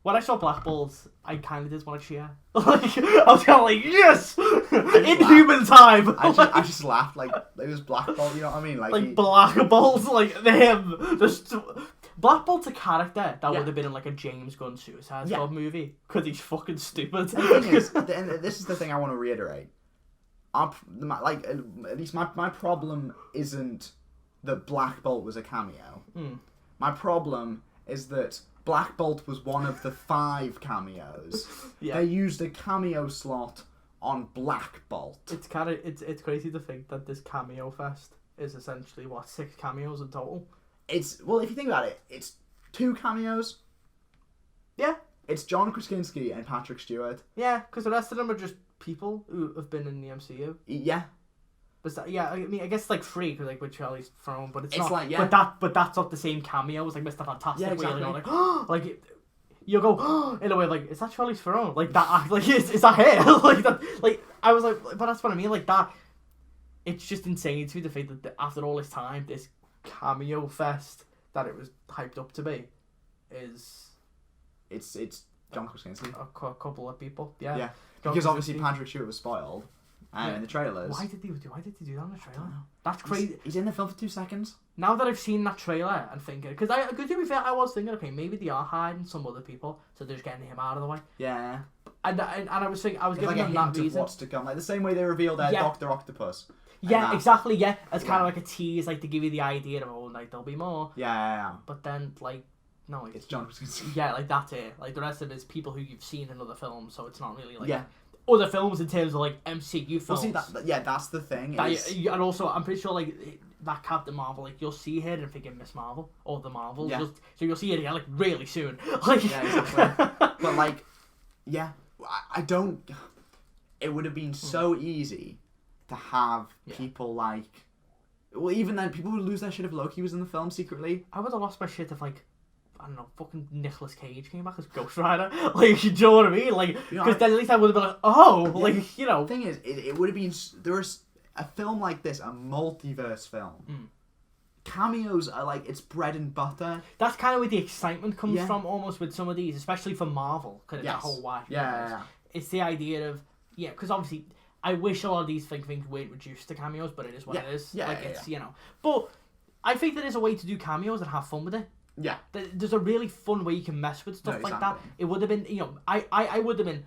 When I saw Black Balls, I kind of did want to cheer. I was kind of yes! Inhuman time! I just laughed, it was Black Ball, you know what I mean? Black Balls, him. Black Ball's a character that would have been in a James Gunn Suicide Squad movie, because he's fucking stupid. And the thing is, this is the thing I want to reiterate. At least my problem isn't that Black Bolt was a cameo. My problem is that Black Bolt was one of the 5 cameos. Yeah. They used a cameo slot on Black Bolt. It's kind of it's crazy to think that this cameo fest is essentially 6 cameos in total. Well, if you think about it, it's 2 cameos. Yeah. It's John Krasinski and Patrick Stewart. Yeah, because the rest of them are just people who have been in the MCU. Yeah. But yeah, I mean, I guess it's like 3 because like with Charlize Theron, but it's not. Like, yeah. But that's not the same cameo as like Mr. Fantastic. Yeah, exactly. Where you're like, oh, like you go in a way like, is that Charlize Theron? Like that, like is that her? Like that, like I was like, but that's what I mean. Like that, it's just insane to me the fact that after all this time, this cameo fest that it was hyped up to be, is it's John Krasinski. A couple of people, yeah. Yeah, because obviously Patrick Stewart was spoiled in the trailers. Why did they do that in the trailer? That's crazy. He's in the film for 2 seconds. Now that I've seen that trailer and thinking, because to be fair, I was thinking, okay, maybe they are hiding some other people, so they're just getting him out of the way. Yeah. And I was thinking, I was giving like them a that hint reason. Of what's to come, like the same way they revealed Dr. Octopus. Yeah, exactly. Yeah, as kind of like a tease, like to give you the idea of like there'll be more. Yeah. But then like, no, it's John Krasinski. Yeah, like that's it. Like the rest of it is people who you've seen in other films, so it's not really like other films in terms of like MCU films. Well, see that's the thing. And also, I'm pretty sure like that Captain Marvel, like you'll see her and thinking Miss Marvel or the Marvels. Yeah. So you'll see it again like really soon. Like yeah, exactly. But like, yeah, I don't. It would have been so easy to have people like. Well, even then, people would lose their shit if Loki was in the film secretly. I would have lost my shit if like, I don't know, fucking Nicolas Cage came back as Ghost Rider. Like, you know what I mean? Like, because then at least I would have been like, oh, like, you know. The thing is, it would have been, there was a film like this, a multiverse film. Cameos are like, it's bread and butter. That's kind of where the excitement comes from, almost with some of these, especially for Marvel, because it's a whole wide universe. Yeah. It's the idea of, because obviously, I wish a lot of these things weren't reduced to cameos, but it is what it is. Yeah, it's, you know. But I think there is a way to do cameos and have fun with it. Yeah. There's a really fun way you can mess with stuff like that. It would have been, you know, I would have been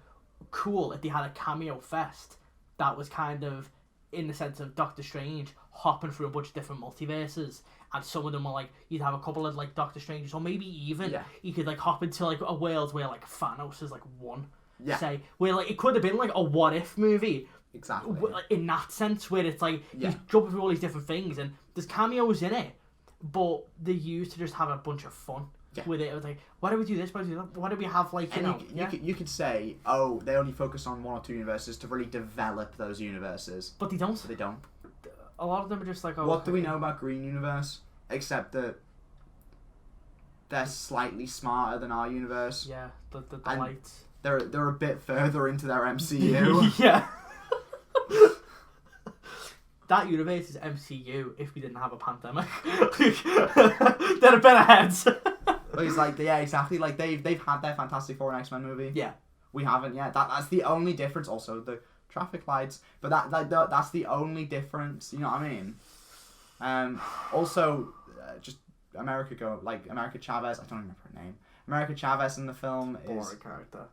cool if they had a cameo fest that was kind of in the sense of Doctor Strange hopping through a bunch of different multiverses, and some of them were like, you'd have a couple of like Doctor Stranges, or maybe even you could like hop into like a world where like Thanos is like one. Yeah. Say, where like it could have been like a what if movie. Exactly. In that sense, where it's like he's jumping through all these different things, and there's cameos in it, but they're used to just have a bunch of fun with it. It was like, why do we do this? Why do we do that? Why do we have like, you could say, oh, they only focus on 1 or 2 universes to really develop those universes. But they don't. They don't. A lot of them are just like, oh. What do we know about Green Universe? Except that they're slightly smarter than our universe. Yeah, the lights. They're a bit further into their MCU. Yeah. That universe is MCU if we didn't have a pandemic. They're a better heads. But it's like, yeah, exactly. Like they've had their Fantastic Four and X-Men movie. Yeah. We haven't yet. That's the only difference. Also the traffic lights, but that's the only difference. You know what I mean? Also, just America Chavez. I don't remember her name. America Chavez in the film is boring character.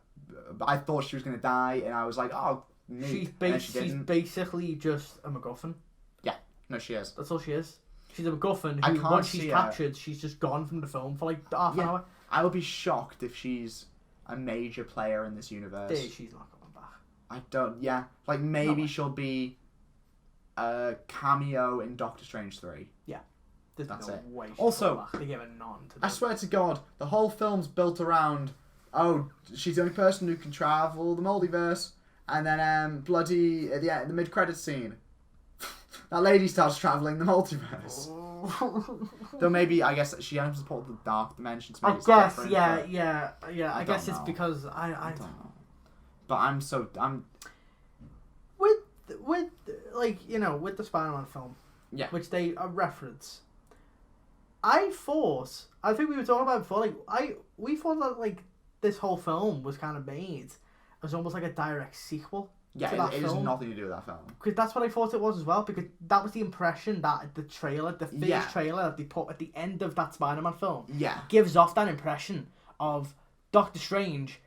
I thought she was gonna die, and I was like, oh. She's basically just a MacGuffin. Yeah, no, she is. That's all she is. She's a MacGuffin who, once she's captured, she's just gone from the film for like half an hour. I would be shocked if she's a major player in this universe. She's not coming back. I don't. Yeah, like maybe she'll be a cameo in Doctor Strange 3. Yeah, that's it. Way also, they give a none to. I swear to God, the whole film's built around. Oh, she's the only person who can travel the multiverse. And then bloody at the mid-credits scene, that lady starts traveling the multiverse. Though maybe I guess she has support the dark dimensions. I guess, yeah. I guess it's because I don't know. But I'm with like, you know, with the Spider-Man film, which they reference. I think we were talking about it before. Like we thought that like this whole film was kind of made. It was almost like a direct sequel. Yeah, to that it film. has nothing to do with that film. Because that's what I thought it was as well. Because that was the impression that the trailer, the first trailer that they put at the end of that Spider-Man film, gives off that impression of Doctor Strange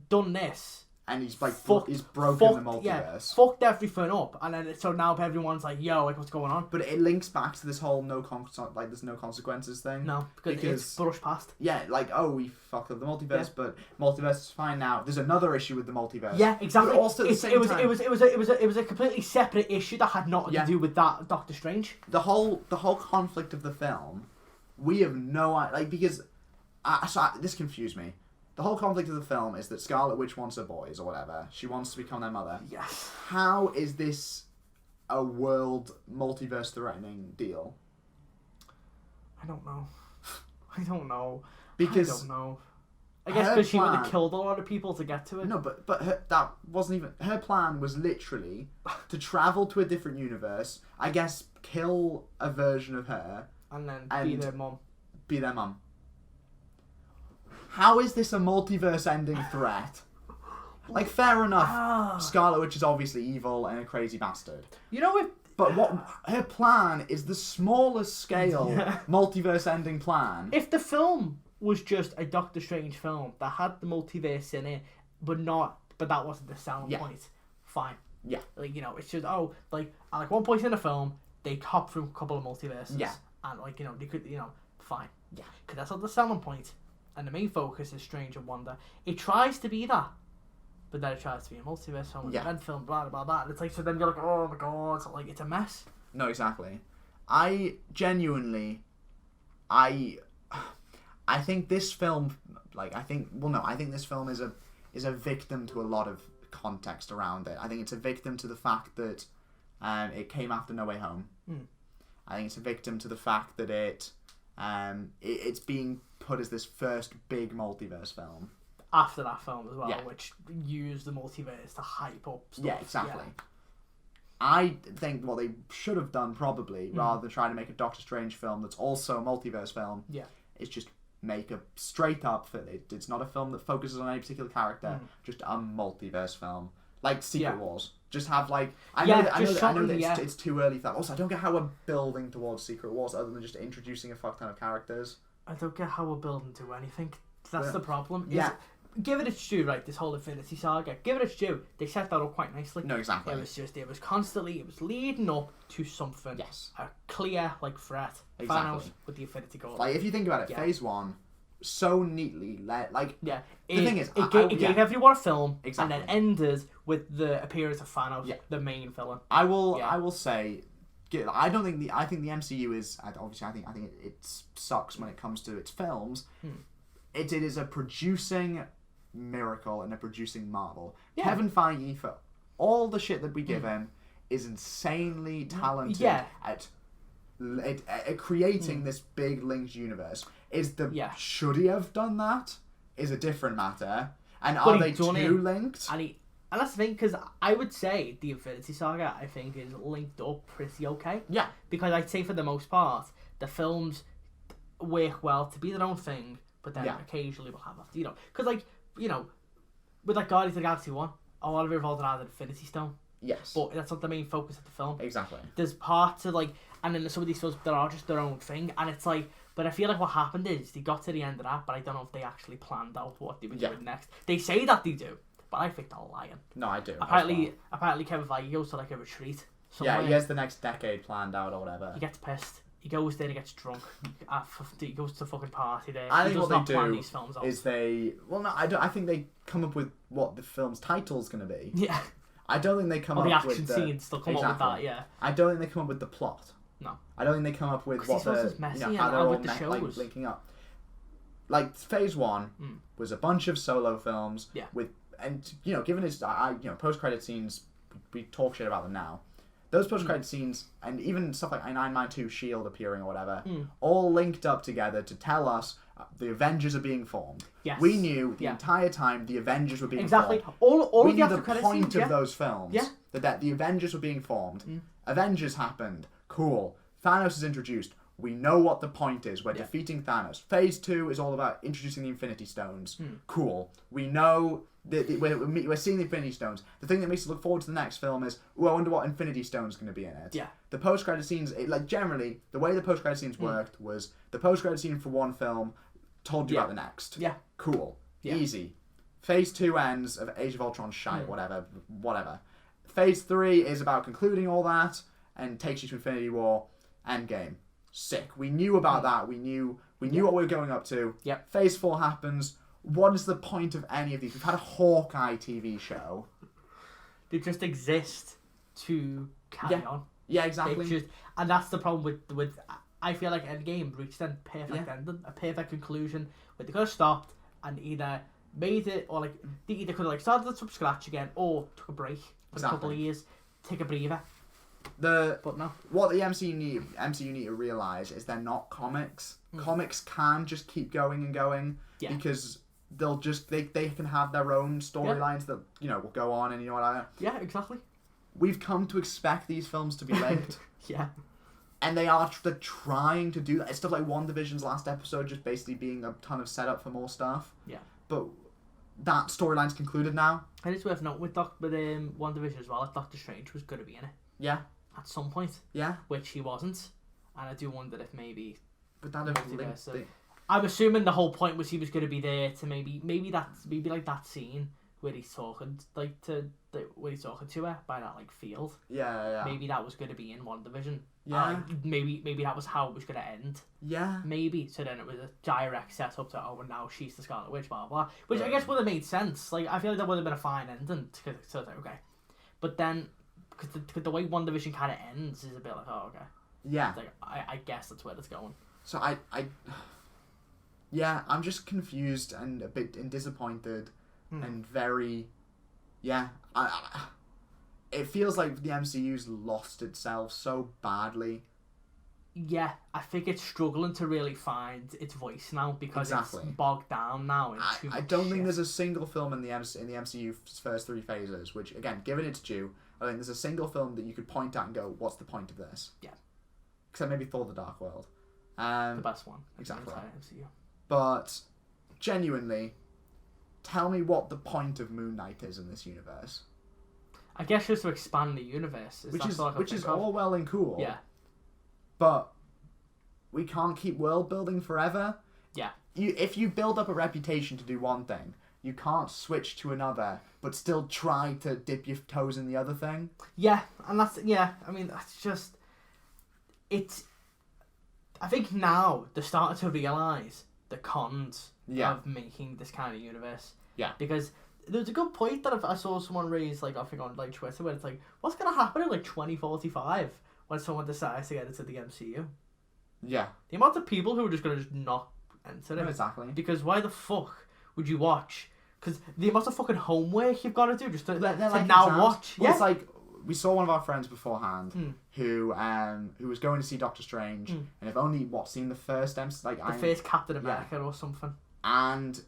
done this and he's like he's broken the multiverse. Yeah, fucked everything up, and then so now everyone's like, "Yo, like what's going on?" But it links back to this whole there's no consequences thing. No, because it's brushed past. Yeah, like we fucked up the multiverse, but multiverse is fine now. There's another issue with the multiverse. Yeah, exactly. But also at the same time, it was a completely separate issue that had nothing to do with that Doctor Strange. The whole conflict of the film, we have no idea, like, because this confused me. The whole conflict of the film is that Scarlet Witch wants her boys or whatever. She wants to become their mother. Yes. How is this a world multiverse threatening deal? I don't know. Because I don't know. I guess because she would have killed a lot of people to get to it. No, but that wasn't even... Her plan was literally to travel to a different universe, I guess kill a version of her... And then be their mum. Be their mum. How is this a multiverse-ending threat? Like, fair enough. Scarlet Witch is obviously evil and a crazy bastard. You know if... But what her plan is the smallest scale multiverse-ending plan. If the film was just a Doctor Strange film that had the multiverse in it, but that wasn't the selling point, fine. Yeah. Like, it's just, at one point in the film, they hop through a couple of multiverses. Yeah. And, they could, fine. Yeah. Because that's not the selling point. And the main focus is Strange and Wonder. It tries to be that, but then it tries to be a multiverse film, an event film, blah, blah, blah. And it's like, so then you're like, oh my god, it's a mess. No, exactly. I genuinely, I think this film, I think this film is a victim to a lot of context around it. I think it's a victim to the fact that it came after No Way Home. I think it's a victim to the fact that it's being put as this first big multiverse film. After that film as well, which used the multiverse to hype up stuff. Yeah, exactly. Yeah. I think what they should have done probably, rather than trying to make a Doctor Strange film that's also a multiverse film, is just make a straight up film. It's not a film that focuses on any particular character, just a multiverse film. Like Secret Wars. Just have I know that it's too early for that. Also, I don't get how we're building towards Secret Wars other than just introducing a fuck ton of characters. I don't get how we're building to anything. That's the problem. Give it its due, right? This whole Infinity Saga. Give it its due. They set that up quite nicely. No, exactly. It was leading up to something. Yes. A clear, threat. Exactly. Thanos with the Infinity Gauntlet. Like, if you think about it, Phase 1, so neatly the thing is, it gave everyone a film, exactly, and then ended with the appearance of Thanos, the main villain. I will say, I think the MCU is obviously I think it sucks when it comes to its films. It is a producing miracle and a producing marvel. Kevin Feige, for all the shit that we give him, is insanely talented at creating this big linked universe. Should he have done that? Is a different matter. And are they too linked? And that's the thing, because I would say the Infinity Saga, I think, is linked up pretty okay. Yeah. Because I'd say for the most part, the films work well to be their own thing, but then occasionally we'll have because with Guardians of the Galaxy 1, a lot of it revolved around the Infinity Stone. Yes. But that's not the main focus of the film. Exactly. There's parts of and then some of these films that are just their own thing, and it's but I feel like what happened is they got to the end of that, but I don't know if they actually planned out what they were doing next. They say that they do, but I think they're lying. No, I do. Apparently Kevin Feige goes to a retreat somewhere. Yeah, he has the next decade planned out or whatever. He gets pissed. He goes there, he gets drunk. He goes to the fucking party there. I think what they do these films is I think they come up with what the film's title's going to be. Yeah. I don't think they come up with the action scenes. They'll come up with that, yeah. I don't think they come up with the plot. No. I don't think they come up with what how they're all linking up. Phase 1 was a bunch of solo films with, and given its post-credit scenes, we talk shit about them now. Those post-credit scenes, and even stuff like Iron Man 2 S.H.I.E.L.D. appearing or whatever, all linked up together to tell us the Avengers are being formed. Yes. We knew the entire time the Avengers were being formed. All we of knew the point of those films. Yeah. That the Avengers were being formed. Avengers happened. Cool. Thanos is introduced. We know what the point is. We're defeating Thanos. Phase 2 is all about introducing the Infinity Stones. Cool. We know we're seeing the Infinity Stones. The thing that makes us look forward to the next film is, I wonder what Infinity Stone's going to be in it. Yeah. The post-credit scenes, generally, the way the post-credit scenes worked was the post-credit scene for one film told you about the next. Yeah. Cool. Yeah. Easy. Phase 2 ends of Age of Ultron shite, whatever. Phase 3 is about concluding all that and takes you to Infinity War, Endgame. Sick. We knew about that. We knew what we were going up to. Yep. Phase 4 happens. What is the point of any of these? We've had a Hawkeye TV show. They just exist to carry on. Yeah, exactly. And that's the problem with I feel like Endgame reached a perfect ending, a perfect conclusion where they could have stopped and either made it, or like they either could have like started it from scratch again, or took a break for a couple of years, take a breather. But no. What the MCU need to realize is they're not comics. Comics can just keep going and going because they'll just they can have their own storylines that will go on, and you know what I mean? Yeah, exactly. We've come to expect these films to be linked. Yeah. And they're trying to do that. It's stuff like WandaVision's last episode just basically being a ton of setup for more stuff. Yeah. But that storyline's concluded now. And it's worth noting with WandaVision as well, that Doctor Strange was going to be in it. Yeah. At some point. Yeah. Which he wasn't. And I do wonder if maybe... But that I'm assuming the whole point was he was going to be there to maybe like that scene where he's talking to her by that like field. Yeah. Maybe that was going to be in WandaVision. Yeah. Maybe that was how it was going to end. Yeah. Maybe. So then it was a direct setup to and now she's the Scarlet Witch, blah blah. Which I guess would have made sense. Like I feel like that would have been a fine ending. So it's like, okay. But then because the way WandaVision kind of ends is a bit like, oh okay. Yeah. It's like I guess that's where it's going. So I'm just confused and a bit disappointed and very, it feels like the MCU's lost itself so badly. Yeah, I think it's struggling to really find its voice now because it's bogged down now in too much I don't think shit. there's a single film in the MCU's first 3 phases, which again, given its due, I think there's a single film that you could point at and go, what's the point of this? Yeah. Except maybe Thor: The Dark World. The best one. Exactly. MCU. But genuinely, tell me what the point of Moon Knight is in this universe. I guess just to expand the universe. Which is all well and cool. Yeah. But we can't keep world building forever. Yeah. If you build up a reputation to do one thing, you can't switch to another, but still try to dip your toes in the other thing. Yeah, and that's just it's. I think now they're starting to realise the cons of making this kind of universe. Yeah. Because there's a good point that I saw someone raise, like I think on like Twitter, where it's like, what's gonna happen in like 2045 when someone decides to get into the MCU? Yeah. The amount of people who are just gonna not enter it. Exactly. Because why the fuck would you watch? Because the amount of fucking homework you've got to do just to like now exams. Watch. Well, it's like we saw one of our friends beforehand who was going to see Doctor Strange and have only seen the first first Captain America or something. And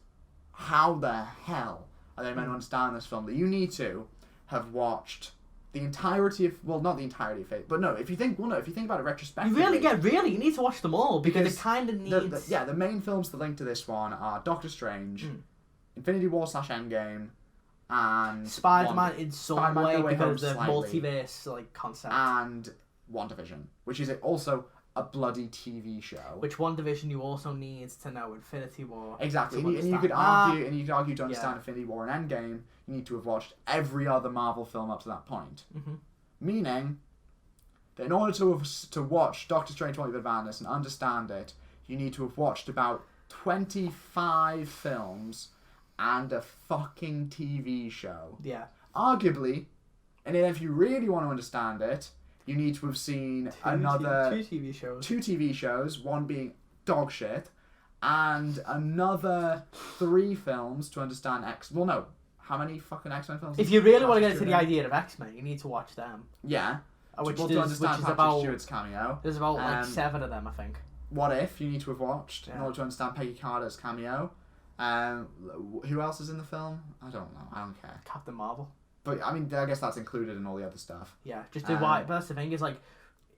how the hell are they meant to understand this film? That you need to have watched the entirety of not the entirety of it, but no. If you think about it retrospectively, you need to watch them all because it kind of needs. The main films that link to this one are Doctor Strange, Infinity War / Endgame, and Spider-Man in some way because of the slightly, multiverse like concept, and WandaVision, which is also a bloody TV show. Which WandaVision you also need to know Infinity War. Exactly, and you could argue to understand Infinity War and Endgame, you need to have watched every other Marvel film up to that point. Meaning that in order to watch Doctor Strange: Multiverse of Madness and understand it, you need to have watched about 25 films and a fucking TV show. Yeah. Arguably, and then if you really want to understand it, you need to have seen two TV shows, one being dog shit, and another 3 films to understand how many fucking X-Men films? If you really want to get into the idea of X-Men, you need to watch them. Yeah. Which is Patrick about Stewart's cameo. There's about 7 of them, I think. What If you need to have watched in order to understand Peggy Carter's cameo. Who else is in the film? I don't know. I don't care. Captain Marvel. But I mean, I guess that's included in all the other stuff. Yeah, just do why. But that's the thing is like,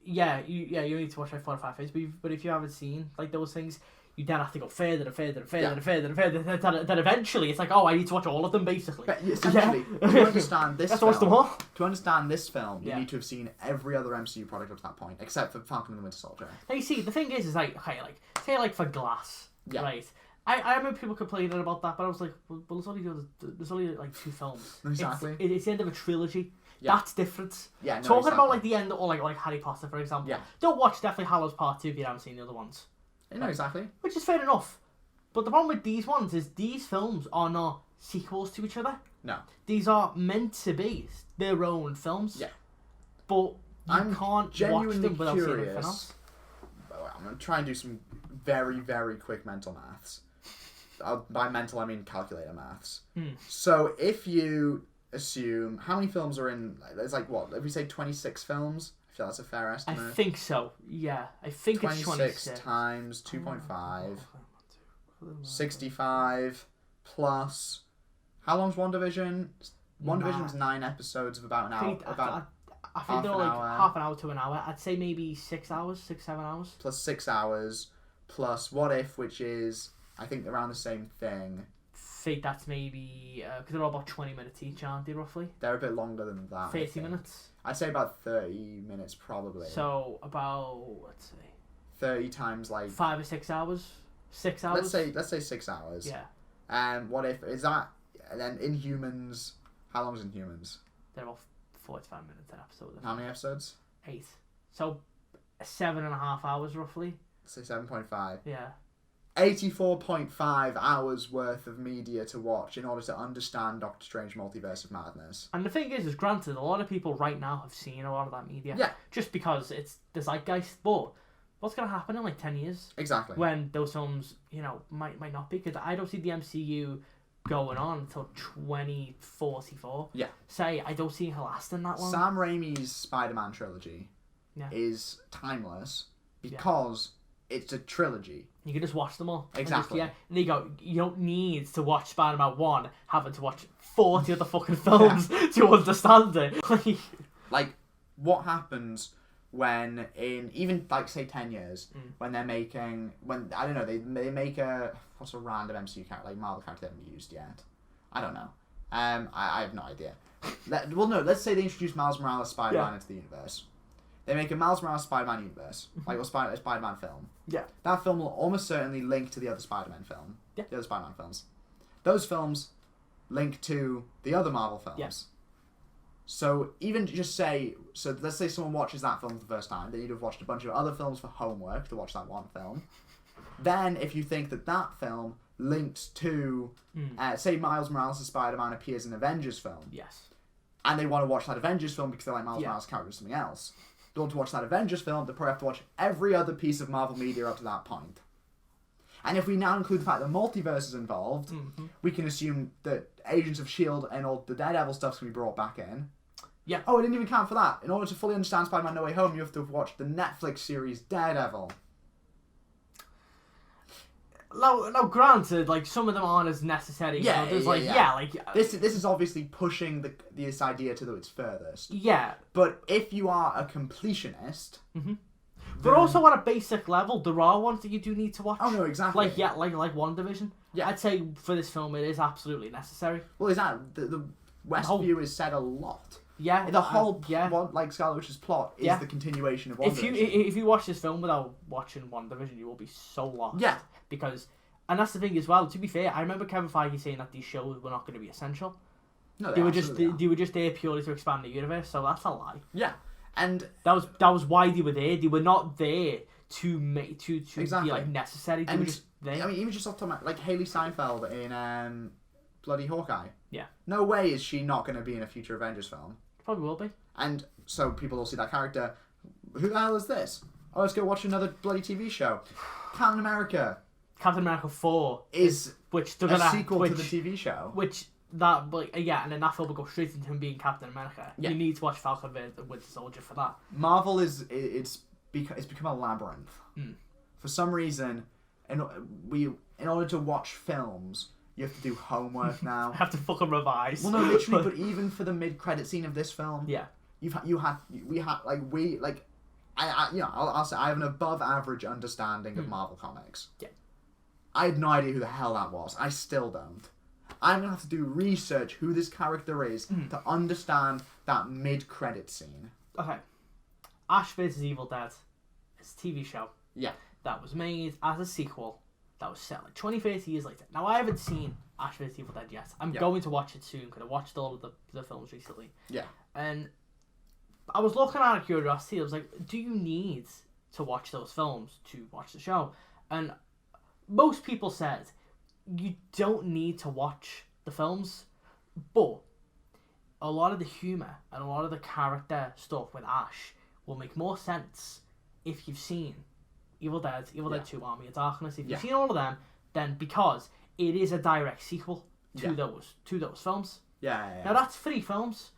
you need to watch like 4 or 5 films. But if you haven't seen like those things, you then have to go further and further and further and further and further. Then eventually it's like, oh, I need to watch all of them basically. But essentially, to understand this film, to understand this film, you need to have seen every other MCU product up to that point, except for Falcon and the Winter Soldier. Now you see, the thing is like, okay, like say like for Glass, right? I remember people complaining about that, but I was like, well, there's only like 2 films. Exactly. It's the end of a trilogy. Yeah. That's different. Yeah, no, Talking exactly. about like the end, or like Harry Potter, for example. Yeah. Don't watch Deathly Hallows Part 2 if you haven't seen the other ones. No, exactly. Which is fair enough. But the problem with these ones is these films are not sequels to each other. No. These are meant to be their own films. Yeah. But you can't watch them without seeing anything else. I'm going to try and do some very, very quick mental maths. By mental, I mean calculator maths. So if you assume... How many films are in... There's like, what? If we say 26 films? I feel that's a fair estimate. I think so. Yeah. I think it's 26. Times 2.5. 65 plus... How long's WandaVision? WandaVision's 9 episodes of about an hour. I think they're like half an hour to an hour. I'd say maybe 6 hours, 7 hours. Plus 6 hours, plus What If, which is, I think, around the same thing. I think that's maybe, because they're all about 20 minutes each, aren't they, roughly? They're a bit longer than that. 30 minutes? I'd say about 30 minutes, probably. So, about, let's see. 30 times, like... 5 or 6 hours? 6 hours? Let's say 6 hours. Yeah. What If, is that... And then Inhumans, how long is Inhumans? They're about 45 minutes an episode. How many episodes? 8. So 7.5 hours roughly. Say 7.5. Yeah. 84.5 hours worth of media to watch in order to understand Doctor Strange Multiverse of Madness. And the thing is granted, a lot of people right now have seen a lot of that media. Yeah. Just because it's the zeitgeist. But what's going to happen in like 10 years? Exactly. When those films, might not be. Because I don't see the MCU going on until 2044. Yeah. I don't see it lasting that long. Sam Raimi's Spider-Man trilogy is timeless because it's a trilogy. You can just watch them all. Exactly. And there you go. You don't need to watch Spider-Man 1 having to watch 40 other fucking films to understand it. Like, what happens when in even like say 10 years when they're making I don't know they make a what's a random MCU character like Marvel character they haven't used yet. I don't know. I have no idea. Let's say they introduce Miles Morales Spider-Man into the universe. They make a Miles Morales Spider-Man universe, like a Spider-Man film. Yeah. That film will almost certainly link to the other Spider-Man film. Yeah. The other Spider-Man films. Those films link to the other Marvel films. Yeah. So even just let's say someone watches that film for the first time, they need to have watched a bunch of other films for homework to watch that one film. Then if you think that film linked to, say Miles Morales' Spider-Man appears in an Avengers film. Yes. And they want to watch that Avengers film because they like Miles Morales' character or something else. They want to watch that Avengers film, they probably have to watch every other piece of Marvel media up to that point. And if we now include the fact that multiverse is involved, we can assume that Agents of S.H.I.E.L.D. and all the Daredevil stuff's going to be brought back in. Yeah. Oh, I didn't even count for that. In order to fully understand Spider-Man No Way Home, you have to have watched the Netflix series Daredevil. Now, granted, like some of them aren't as necessary. Yeah, This is obviously pushing this idea to its furthest. Yeah. But if you are a completionist, but also on a basic level, there are ones that you do need to watch. Oh no, exactly. Like WandaVision. Yeah. I'd say for this film, it is absolutely necessary. Well, is that the Westview is said a lot. Yeah. The whole like Scarlet Witch's plot is the continuation of WandaVision. If you watch this film without watching WandaVision, you will be so lost. Yeah. Because, and that's the thing as well. To be fair, I remember Kevin Feige saying that these shows were not going to be essential. No, they were just there purely to expand the universe. So that's a lie. Yeah, and that was why they were there. They were not there to make to exactly. be like necessary. They were just there. I mean, even just off the top of like Haley Steinfeld in bloody Hawkeye. Yeah. No way is she not going to be in a future Avengers film. Probably will be. And so people will see that character. Who the hell is this? Oh, let's go watch another bloody TV show. Captain America 4 is which they're a sequel to the TV show. And then that film will go straight into him being Captain America. Yeah. You need to watch Falcon the Winter Soldier for that. Marvel it's become a labyrinth. For some reason, in order to watch films, you have to do homework now. I have to fucking revise. Well, no, literally. But even for the mid-credit scene of this film, I'll say I have an above-average understanding of Marvel comics. Yeah. I had no idea who the hell that was. I still don't. I'm going to have to do research who this character is to understand that mid-credit scene. Okay. Ash vs. Evil Dead. It's a TV show. Yeah. That was made as a sequel that was set like 20, 30 years later. Now, I haven't seen Ash vs Evil Dead yet. I'm going to watch it soon because I watched all of the films recently. Yeah. And I was looking out of curiosity. I was like, do you need to watch those films to watch the show? And most people said you don't need to watch the films, but a lot of the humour and a lot of the character stuff with Ash will make more sense if you've seen Evil Dead 2, Army of Darkness. If you've seen all of them, then because it is a direct sequel to those films. Yeah. Now that's 3 films,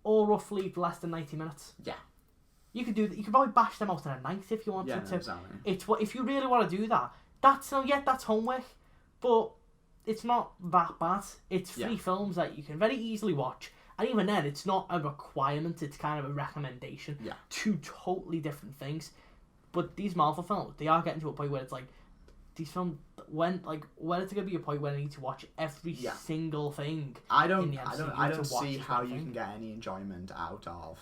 all roughly less than 90 minutes. Yeah. You could probably bash them out in a night if you wanted to. Exactly. If you really want to do that, that's homework, but it's not that bad. It's 3 films that you can very easily watch, and even then, it's not a requirement. It's kind of a recommendation. Yeah. 2 totally different things. But these Marvel films, they are getting to a point where it's like, these films, when is it going to be a point where I need to watch every single thing? I don't see how you can get any enjoyment out of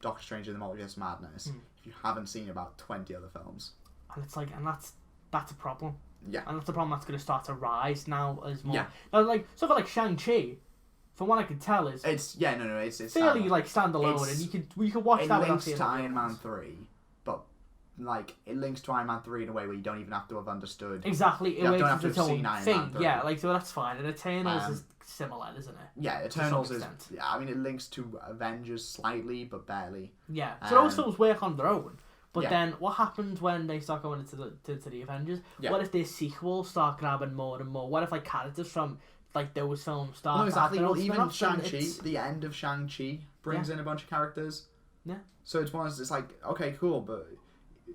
Doctor Strange in the Multiverse of Madness if you haven't seen about 20 other films. And it's like, and that's a problem. Yeah. And that's a problem that's going to start to rise now as more. Yeah. Now, like, something like Shang-Chi, from what I can tell, is it's fairly like standalone, and you can watch that without seeing it links to Iron Man 3, but like it links to Iron Man 3 in a way where you don't even have to have understood. Exactly, you don't have to have seen Iron thing. Man 3. Yeah, like, so that's fine. And Eternals is similar, isn't it? Yeah, Eternals is. Yeah, I mean, it links to Avengers slightly, but barely. Yeah, so those films work on their own. But then, what happens when they start going into the Avengers? Yeah. What if their sequels start grabbing more and more? What if like characters from like those films start? No, exactly. Well, even Shang-Chi, the end of Shang-Chi brings in a bunch of characters. Yeah. So it's like, okay, cool, but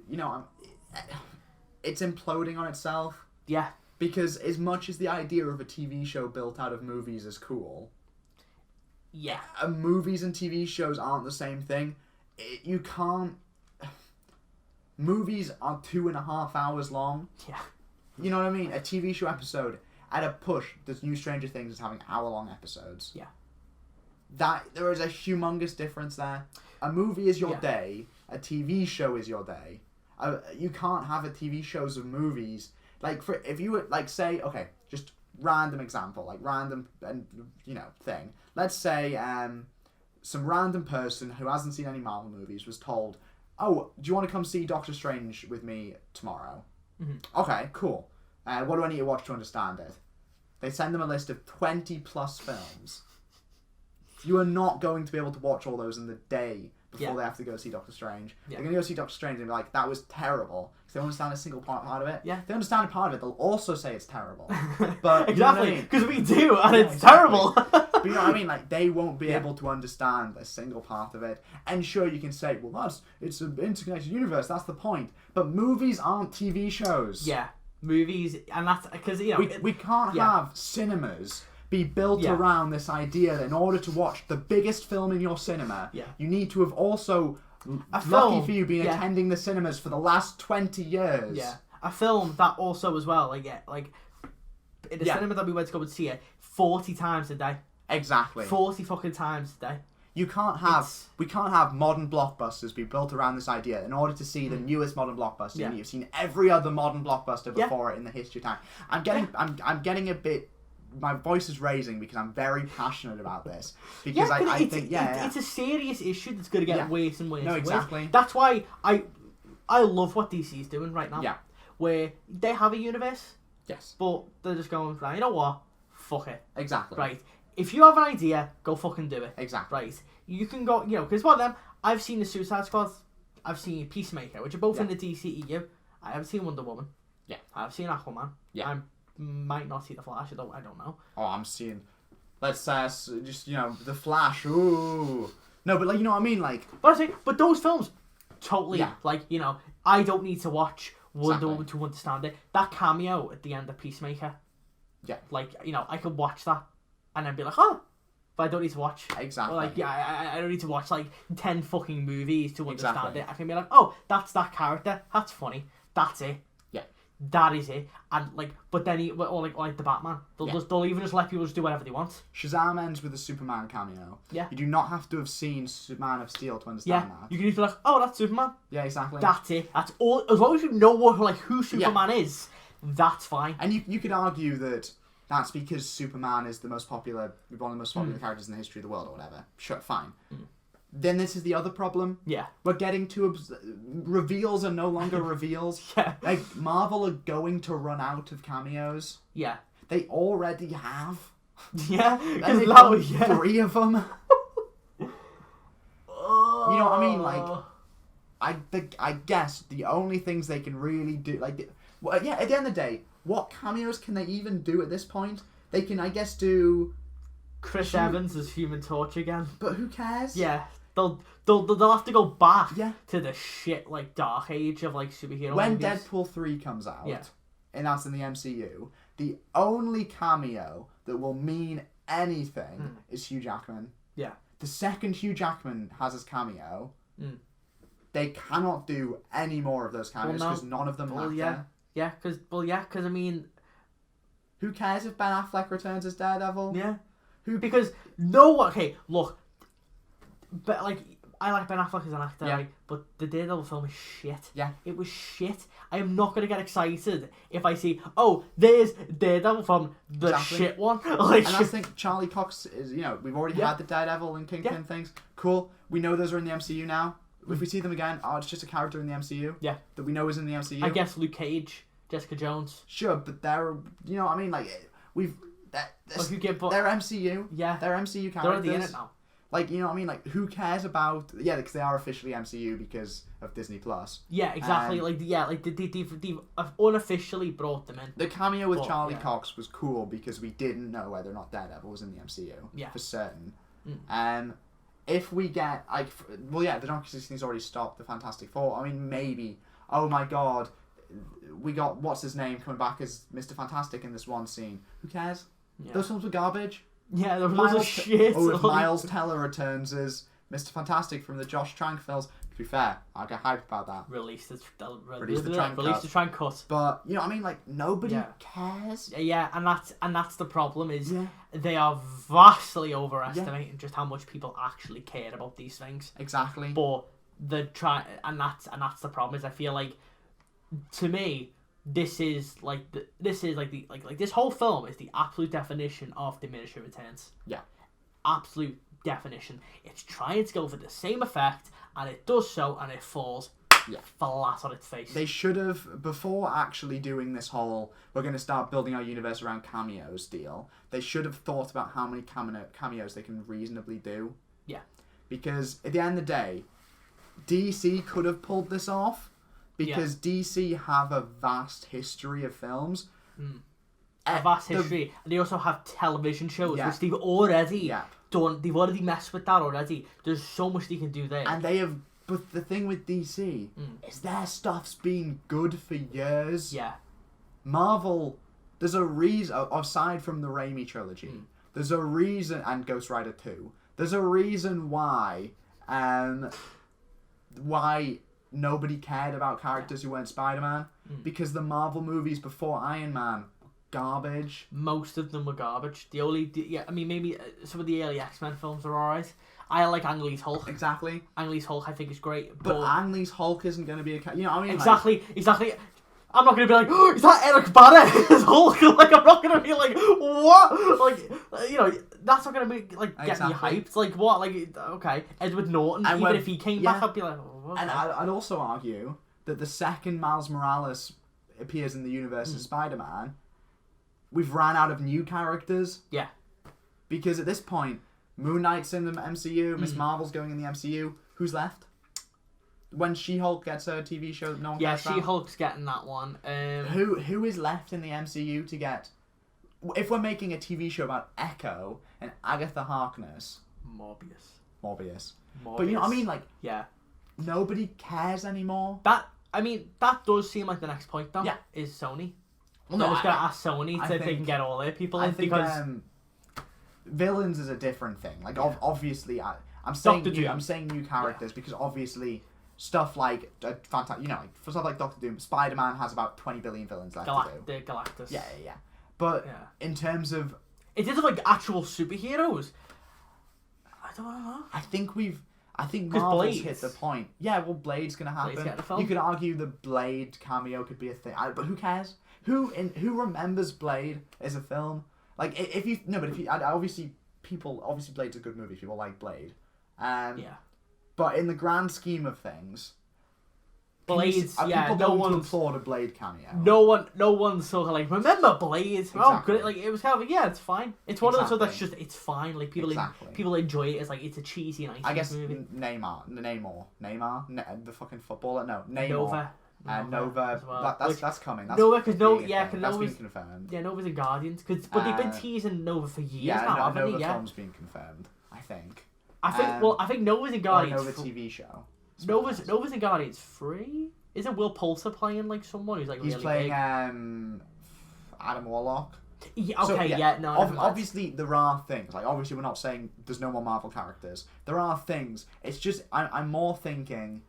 you know, it's imploding on itself. Yeah. Because as much as the idea of a TV show built out of movies is cool, yeah, movies and TV shows aren't the same thing. You can't. Movies are 2.5 hours long. Yeah. You know what I mean? A TV show episode, at a push, this new Stranger Things is having hour-long episodes. Yeah. There is a humongous difference there. A movie is your day. A TV show is your day. You can't have a TV shows of movies. Like, if you were, like, say, okay, just random example, like, random, and thing. Let's say, some random person who hasn't seen any Marvel movies was told, oh, do you want to come see Doctor Strange with me tomorrow? Mm-hmm. Okay, cool. What do I need to watch to understand it? They send them a list of 20 plus films. You are not going to be able to watch all those in the day before they have to go see Doctor Strange. Yeah. They're going to go see Doctor Strange and be like, that was terrible. Because they don't understand a single part of it. Yeah. If they understand a part of it, they'll also say it's terrible. But exactly, because we do, and it's terrible. But you know what I mean? Like, they won't be able to understand a single part of it. And sure, you can say, well, it's an interconnected universe, that's the point. But movies aren't TV shows. Yeah, movies, and that's, because, we can't have cinemas be built around this idea that in order to watch the biggest film in your cinema, you need to have also, lucky for you, been attending the cinemas for the last 20 years. Yeah, a film that also as well, like in the cinema that we went to go and see it 40 times a day. Exactly. 40 fucking times a day. We can't have modern blockbusters be built around this idea. In order to see the newest modern blockbuster, you've seen every other modern blockbuster before it in the history of time. I'm getting a bit. My voice is raising because I'm very passionate about this. Because I think it's a serious issue that's going to get worse and worse. No, exactly. That's why I love what DC's doing right now. Yeah. Where they have a universe. Yes. But they're just going, right, you know what? Fuck it. Exactly. Right. If you have an idea, go fucking do it. Exactly. Right. You can go, because one of them, I've seen the Suicide Squad, I've seen Peacemaker, which are both in the DCEU. I haven't seen Wonder Woman. Yeah. I've seen Aquaman. Yeah. I might not see The Flash, I don't know. Oh, I'm seeing, let's just, The Flash, ooh. No, but, like, you know what I mean? Like... But those films, totally, I don't need to watch Wonder Woman to understand it. That cameo at the end of Peacemaker. Yeah. Like, I could watch that and then be like, oh, but I don't need to watch. Exactly. Or like, I don't need to watch, 10 fucking movies to understand it. I can be like, oh, that's that character. That's funny. That's it. Yeah. That is it. And, but then, or the Batman. They'll even just let people just do whatever they want. Shazam ends with a Superman cameo. Yeah. You do not have to have seen Man of Steel to understand that. You can just be like, oh, that's Superman. Yeah, exactly. That's it. That's all. As long as you know who Superman is, that's fine. And you could argue that that's because Superman is one of the most popular characters in the history of the world or whatever. Sure, fine. Then this is the other problem. Yeah. We're getting to... reveals are no longer reveals. Yeah. Like, Marvel are going to run out of cameos. Yeah. They already have. Yeah. And they've done 3 of them. You know what I mean? Like, I guess the only things they can really do... Like, well, yeah, at the end of the day, what cameos can they even do at this point? They can, I guess, do... Chris Evans as Human Torch again. But who cares? Yeah. They'll have to go back Yeah. to the shit, like, dark age of, like, superhero When movies. Deadpool 3 comes out, Yeah. and that's in the MCU, the only cameo that will mean anything is Hugh Jackman. Yeah. The second Hugh Jackman has his cameo, they cannot do any more of those cameos because none of them matter. Yeah, because I mean... Who cares if Ben Affleck returns as Daredevil? Yeah. Because okay, look, but like I like Ben Affleck as an actor, right? But the Daredevil film is shit. Yeah, it was shit. I am not gonna get excited if I see, oh, there's Daredevil from the shit one. Like, and I think Charlie Cox is, we've already had the Daredevil and Kingpin things. Cool. We know those are in the MCU now. If we see them again, it's just a character in the MCU. Yeah, that we know is in the MCU. I guess Luke Cage, Jessica Jones. Sure, but they're, you know what I mean? Like, they're MCU. Yeah. They're MCU characters. They're already in it now. Like, you know what I mean? Like, who cares about... Yeah, because they are officially MCU because of Disney+. Yeah, exactly. They've unofficially brought them in. The cameo with Charlie Cox was cool because we didn't know whether or not Daredevil was in the MCU. Yeah. For certain. If we get... the John Krasinski's already stopped the Fantastic Four. I mean, maybe... Oh my god... We got what's his name coming back as Mr. Fantastic in this one scene. Who cares? Yeah. Those films were garbage. Yeah, there was shit. If Miles Teller returns as Mr. Fantastic from the Josh Trank films, to be fair, I'll get hyped about that. Release the Trank cut. But you know what I mean? Like nobody cares. Yeah, and that's the problem is they are vastly overestimating just how much people actually care about these things. Exactly. But and that's the problem is I feel like, to me, this whole film is the absolute definition of diminishing returns. Yeah. Absolute definition. It's trying to go for the same effect, and it does so, and it falls flat on its face. They should have, before actually doing this whole, we're going to start building our universe around cameos deal, they should have thought about how many cameos they can reasonably do. Yeah. Because at the end of the day, DC could have pulled this off. Because DC have a vast history of films. A vast history. And they also have television shows, which they've already done. They've already messed with that already. There's so much they can do there. And they have... But the thing with DC is their stuff's been good for years. Yeah. Marvel, there's a reason... Aside from the Raimi trilogy, there's a reason... And Ghost Rider 2. There's a reason why... nobody cared about characters who weren't Spider-Man because the Marvel movies before Iron Man were garbage. Most of them were garbage. Maybe some of the early X-Men films are alright. I like Ang Lee's Hulk. Exactly. Ang Lee's Hulk I think is great. But Ang Lee's Hulk isn't going to be you know what I mean? Exactly. I'm not going to be like, oh, is that Eric Bana as Hulk? Like, I'm not going to be like, what? Like, that's not going to be, like, get me hyped. Like, what? Like, okay, Edward Norton, and if he came back, I'd be like, oh, okay. And I'd also argue that the second Miles Morales appears in the universe as Spider-Man, we've ran out of new characters. Yeah. Because at this point, Moon Knight's in the MCU, Miss Marvel's going in the MCU. Who's left? When She-Hulk gets a TV show that no one cares about. Yeah, She-Hulk's getting that one. Who is left in the MCU to get... If we're making a TV show about Echo and Agatha Harkness... Morbius. But you know what I mean? Like... Yeah. Nobody cares anymore. That does seem like the next point, though. Yeah. Is Sony. Well, no, I'm just going to ask Sony if they can get all their people in. Because villains is a different thing. Like, obviously... I'm saying new characters because obviously... Stuff like for stuff like Doctor Doom, Spider-Man has about 20 billion villains left to do. Galactus. Yeah. But in terms of... In terms of, like, actual superheroes, I don't know. I think I think 'Cause Marvel's Blade's- hit the point. Yeah, well, Blade's gonna Blade's happen. getting a film. You could argue the Blade cameo could be a thing, but who cares? Who remembers Blade as a film? Like, if you obviously Blade's a good movie. People like Blade. Yeah. But in the grand scheme of things, Blade's, yeah, people no don't one's applaud a Blade cameo. no one's sort of like, remember Blade? Exactly. Oh, good. Like, it was kind of like, yeah, it's fine. It's one of those Exactly. that's just, it's fine. Like, people Exactly. people enjoy it as like, it's a cheesy 90s I guess movie. Neymar, the fucking footballer. No, Neymar. Nova as well. That's coming. That's Nova, because being a yeah, thing. because that's been Nova's confirmed. yeah, Nova's in Guardians. But they've been teasing Nova for years Yeah, now, haven't Nova they? Yeah. film's been confirmed. I think. I think Nova's in Or Guardians. Nova TV show. Nova's in Guardians 3. Isn't Will Poulter playing like someone who's like He's really playing big? Adam Warlock. Yeah, So, okay, yeah, no. never mind. Obviously, there are things. Like, obviously, we're not saying there's no more Marvel characters. There are things. It's just, I'm more thinking,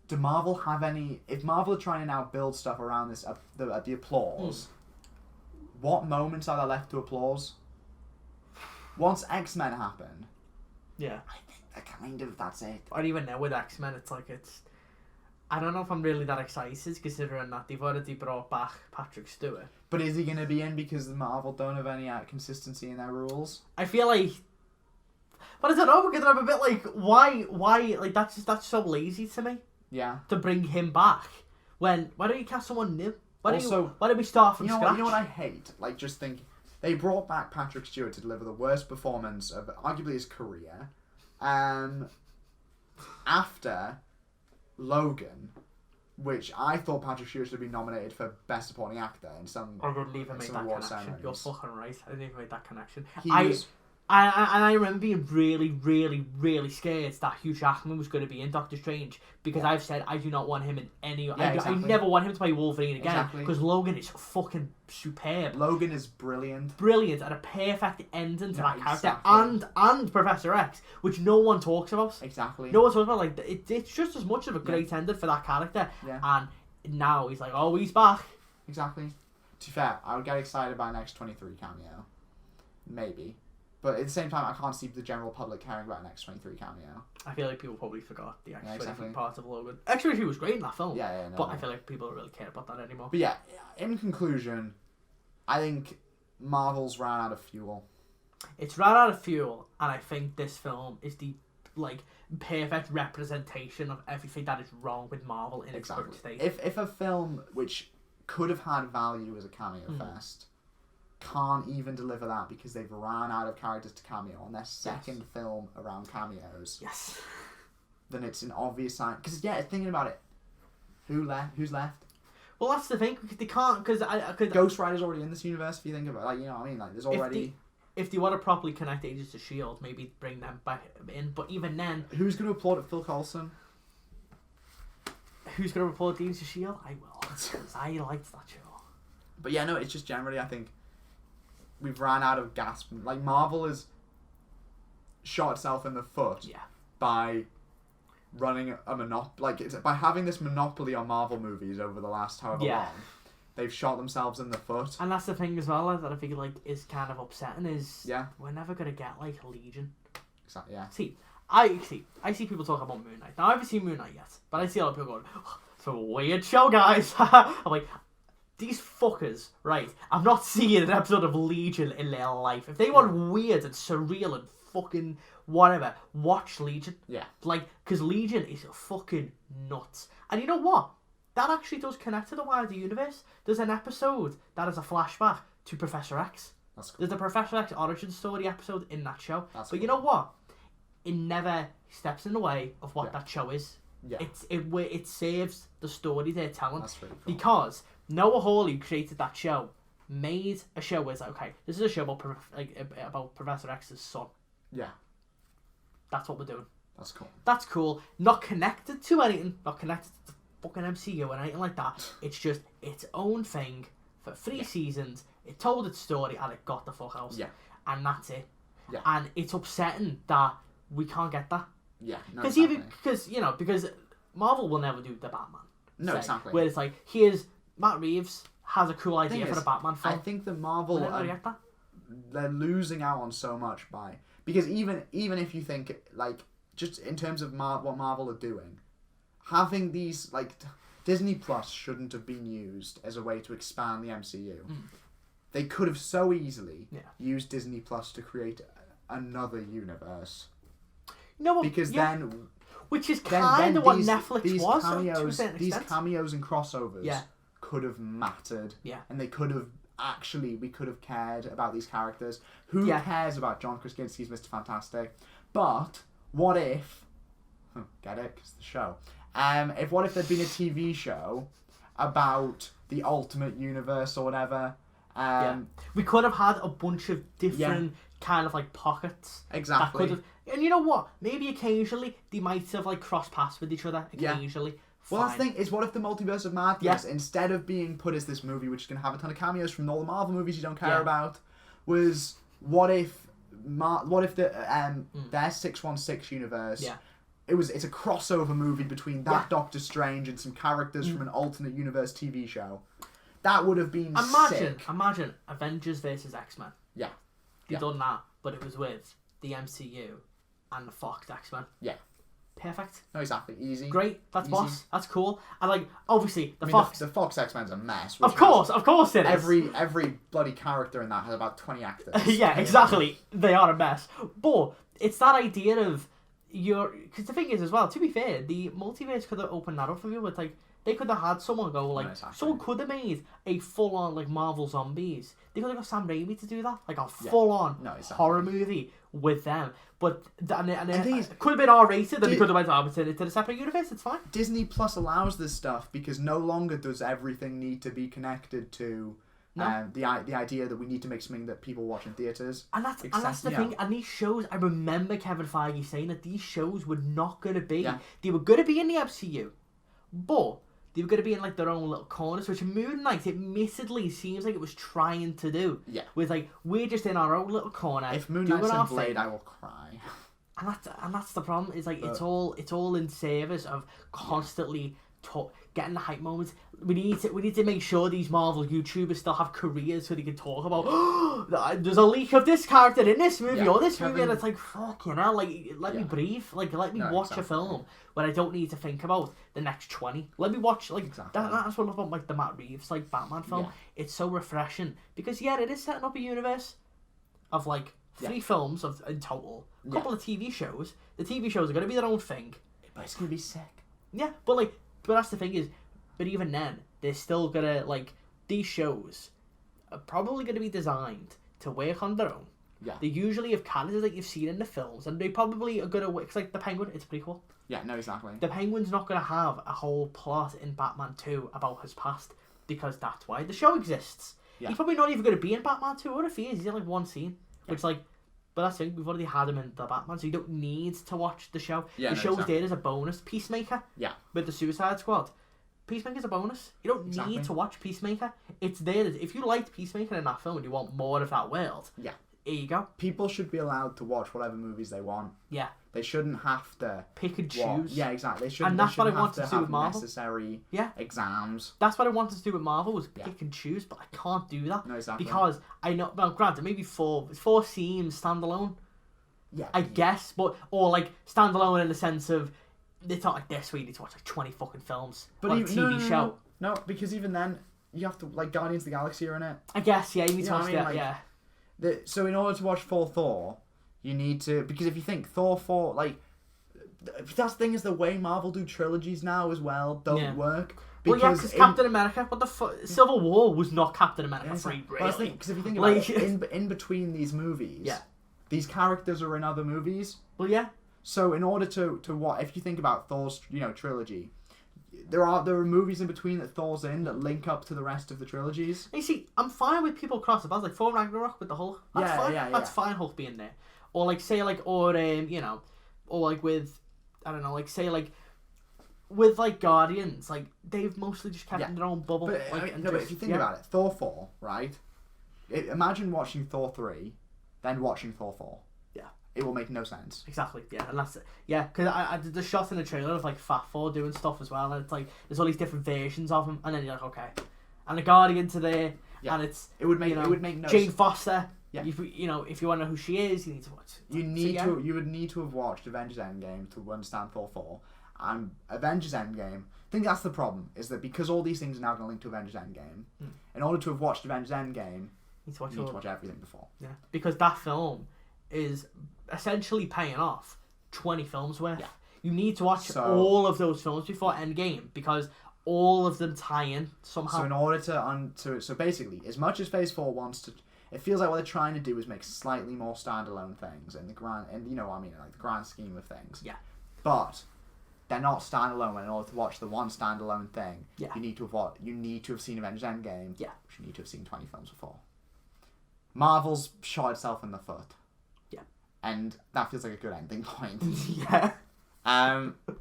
do Marvel have any... If Marvel are trying to now build stuff around this, the applause, what moments are there left to applause? Once X-Men happen, Yeah. I think that's it. I don't even know with X-Men, I don't know if I'm really that excited considering that they've already brought back Patrick Stewart. But is he going to be in because the Marvel don't have any consistency in their rules? I feel like, but I don't know, because I'm a bit like, why, like that's so lazy to me Yeah. to bring him back. Why don't you cast someone new? Why don't we start from You know scratch? what I hate? Like, just think, they brought back Patrick Stewart to deliver the worst performance of arguably his career. After Logan, which I thought Patrick Stewart should have been nominated for Best Supporting Actor in some. I didn't even make some that award connection. You're ceremonies. fucking right. I didn't even make that connection. I remember being really, really, really scared that Hugh Jackman was going to be in Doctor Strange because I've said I do not want him in any. I never want him to play Wolverine again because Logan is fucking superb. Logan is brilliant. Brilliant and a perfect ending to that character and Professor X, which no one talks about. Exactly. No one talks about. Like it's just as much of a great ending for that character. Yeah. And now he's like, oh, he's back. Exactly. To be fair, I would get excited by an X-23 cameo, maybe. But at the same time, I can't see the general public caring about an X-23 cameo. I feel like people probably forgot the X-23 exactly. part of Logan. X-23 was great in that film. Yeah, no. But I feel like people don't really care about that anymore. But yeah, in conclusion, I think Marvel's ran out of fuel. It's ran out of fuel, and I think this film is the perfect representation of everything that is wrong with Marvel in its current state. If a film which could have had value as a cameo fest can't even deliver that because they've ran out of characters to cameo on their second film around cameos. Yes. Then it's an obvious sign. Because thinking about it, who's left? Well, that's the thing because they can't because Ghost Rider's already in this universe. If you think about it, you know what I mean. Like there's already. If they want to properly connect Agents of S.H.I.E.L.D., maybe bring them back in. But even then, who's going to applaud at Phil Coulson? Who's going to applaud Agents of S.H.I.E.L.D.? I will. I liked that show. But yeah, no, it's just generally I think we've ran out of gas. Like Marvel has shot itself in the foot by running a monopoly. By having this monopoly on Marvel movies over the last however long, they've shot themselves in the foot. And that's the thing as well that I think is kind of upsetting is we're never gonna get Legion. Exactly. Yeah. I see people talk about Moon Knight. Now I haven't seen Moon Knight yet, but I see a lot of people going, oh, "It's a weird show, guys." I'm like, these fuckers, right? I'm not seeing an episode of Legion in their life. If they want weird and surreal and fucking whatever, watch Legion. Yeah. Because Legion is fucking nuts. And you know what? That actually does connect to the wider universe. There's an episode that is a flashback to Professor X. That's cool. There's the Professor X origin story episode in that show. That's but cool. You know what? It never steps in the way of what that show is. Yeah. It saves the story they're telling. That's really cool. Because Noah Hawley created that show, made a show where it's like, okay, this is a show about Professor X's son. Yeah. That's what we're doing. That's cool. That's cool. Not connected to anything. Not connected to the fucking MCU or anything like that. It's just its own thing for 3 seasons. It told its story and it got the fuck out. Yeah. And that's it. Yeah. And it's upsetting that we can't get that. Yeah. No, Because Marvel will never do the Batman. No, exactly. Where it's like, here's Matt Reeves has a cool idea for the Batman film. I think that Marvel get that. They're losing out on so much because even if you think just in terms of what Marvel are doing, having these like Disney Plus shouldn't have been used as a way to expand the MCU. They could have so easily used Disney Plus to create another universe. No, because then, which is kind of what Netflix these was. These cameos and crossovers could have mattered. Yeah, and they could have we could have cared about these characters. Who cares about John Krasinski's Mr. Fantastic? But what if? Get it? Because the show. What if there'd been a TV show about the Ultimate Universe or whatever? We could have had a bunch of different kind of like pockets. Exactly. That could have, and you know what? Maybe occasionally they might have like cross paths with each other. Occasionally. Well, that's the thing, is what if the Multiverse of Madness, instead of being put as this movie which is going to have a ton of cameos from all the Marvel movies you don't care about, was what if the their 616 universe, it's a crossover movie between that Doctor Strange and some characters from an alternate universe TV show. That would have been sick. Imagine Avengers versus X-Men. Yeah. They've done that, but it was with the MCU and the Fox X-Men. Yeah. Perfect. No, exactly. Easy. Great. That's Easy. boss. That's cool. And like, obviously, the Fox X-Men's a mess. Of course it is. Every bloody character in that has about 20 actors. Yeah, exactly. They are a mess. But it's that idea of because the thing is as well, to be fair, the multiverse could have opened that up for you with like, they could have had someone go like, someone could have made a full on like Marvel Zombies. They could have got Sam Raimi to do that, like a full on horror movie with them. But it could have been R-rated, and they could have went into the separate universe. It's fine. Disney Plus allows this stuff because no longer does everything need to be connected to the idea that we need to make something that people watch in theaters. And that's the thing. And these shows, I remember Kevin Feige saying that these shows were not going to be. They were going to be in the MCU, but they were going to be in like their own little corners, which Moon Knight admittedly seems like it was trying to do. Yeah. With like, we're just in our own little corner. If Moon Knight's in Blade, I will cry. And that's the problem. Is like it's all in service of constantly getting the hype moments. We need to make sure these Marvel YouTubers still have careers so they can talk about there's a leak of this character in this movie or this movie, and it's like, fucking hell, like let me breathe, like let me watch a film where I don't need to think about the next 20. Let me watch that's what I love about like the Matt Reeves like Batman film. It's so refreshing because it is setting up a universe of like 3 films in total, a couple of TV shows. The TV shows are going to be their own thing, but it's going to be sick. Yeah, but that's the thing is, but even then, they're still gonna these shows are probably gonna be designed to work on their own. Yeah. They usually have characters that you've seen in the films, and they probably are gonna work. Cause like the Penguin, it's pretty cool. Yeah, no, exactly. The Penguin's not gonna have a whole plot in Batman 2 about his past because that's why the show exists. Yeah. He's probably not even gonna be in Batman 2. What if he is? He's in like one scene, which but that's the thing, we've already had him in the Batman, so you don't need to watch the show. The show's there as a bonus. Peacemaker, with the Suicide Squad. Peacemaker's a bonus. You don't need to watch Peacemaker. It's there. If you liked Peacemaker in that film and you want more of that world, here you go. People should be allowed to watch whatever movies they want. Yeah. They shouldn't have to pick and choose. Yeah, exactly. They shouldn't. And that's what I wanted to do with Marvel. Necessary exams. That's what I wanted to do with Marvel was pick and choose, but I can't do that. No, exactly. Because I know. Well, granted, maybe 4 seems standalone. Yeah. I guess, but or like standalone in the sense of it's not like this where you need to watch like 20 fucking films. But even, a TV show. No, because even then you have to like Guardians of the Galaxy are in it. I guess you need to watch that. So in order to watch Thor, you need to, because if you think Thor 4, that's the thing is the way Marvel do trilogies now as well don't work. Because Captain America, what the fuck? Civil War was not Captain America free, really. Because if you think about it, in between these movies, these characters are in other movies. Well, yeah. So in order to what, if you think about Thor's trilogy, there are movies in between that Thor's in that link up to the rest of the trilogies. You see, I'm fine with people cross the paths, like Thor Ragnarok with the Hulk. That's fine. That's fine, Hulk being there. Or with I don't know, with Guardians, they've mostly just kept in their own bubble. But, but if you think about it, Thor 4, right? Imagine watching Thor 3, then watching Thor 4. Yeah. It will make no sense. Exactly, yeah, and that's it. Yeah, because I did the shot in the trailer of Fat Thor doing stuff as well, and it's there's all these different versions of him, and then you're like, okay. And the Guardians are there, and it would make no Jane Foster. Yeah. If you know, if you want to know who she is, you need to watch. You would need to have watched Avengers Endgame to understand Thor 4. And Avengers Endgame, I think that's the problem, is that because all these things are now going to link to Avengers Endgame, in order to have watched Avengers Endgame, you need to watch everything before. Yeah, because that film is essentially paying off 20 films worth. Yeah. You need to watch all of those films before Endgame, because all of them tie in somehow. So in order so basically, as much as Phase 4 wants to, it feels like what they're trying to do is make slightly more standalone things in the grand, and you know what I mean, like the grand scheme of things. Yeah. But they're not standalone. And in order to watch the one standalone thing, yeah. you need to have seen Avengers Endgame. Yeah. Which you need to have seen 20 films before. Marvel's shot itself in the foot. Yeah. And that feels like a good ending point. Yeah.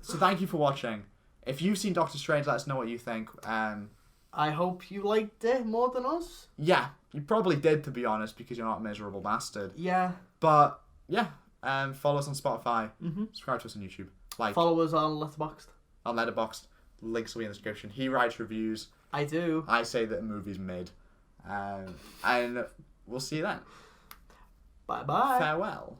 So thank you for watching. If you've seen Doctor Strange, let us know what you think. I hope you liked it more than us. Yeah, you probably did, to be honest, because you're not a miserable bastard. Yeah. But yeah, follow us on Spotify. Subscribe to us on YouTube. Follow us on Letterboxd. On Letterboxd. Links will be in the description. He writes reviews. I do. I say that a movie's mid. And we'll see you then. Bye bye. Farewell.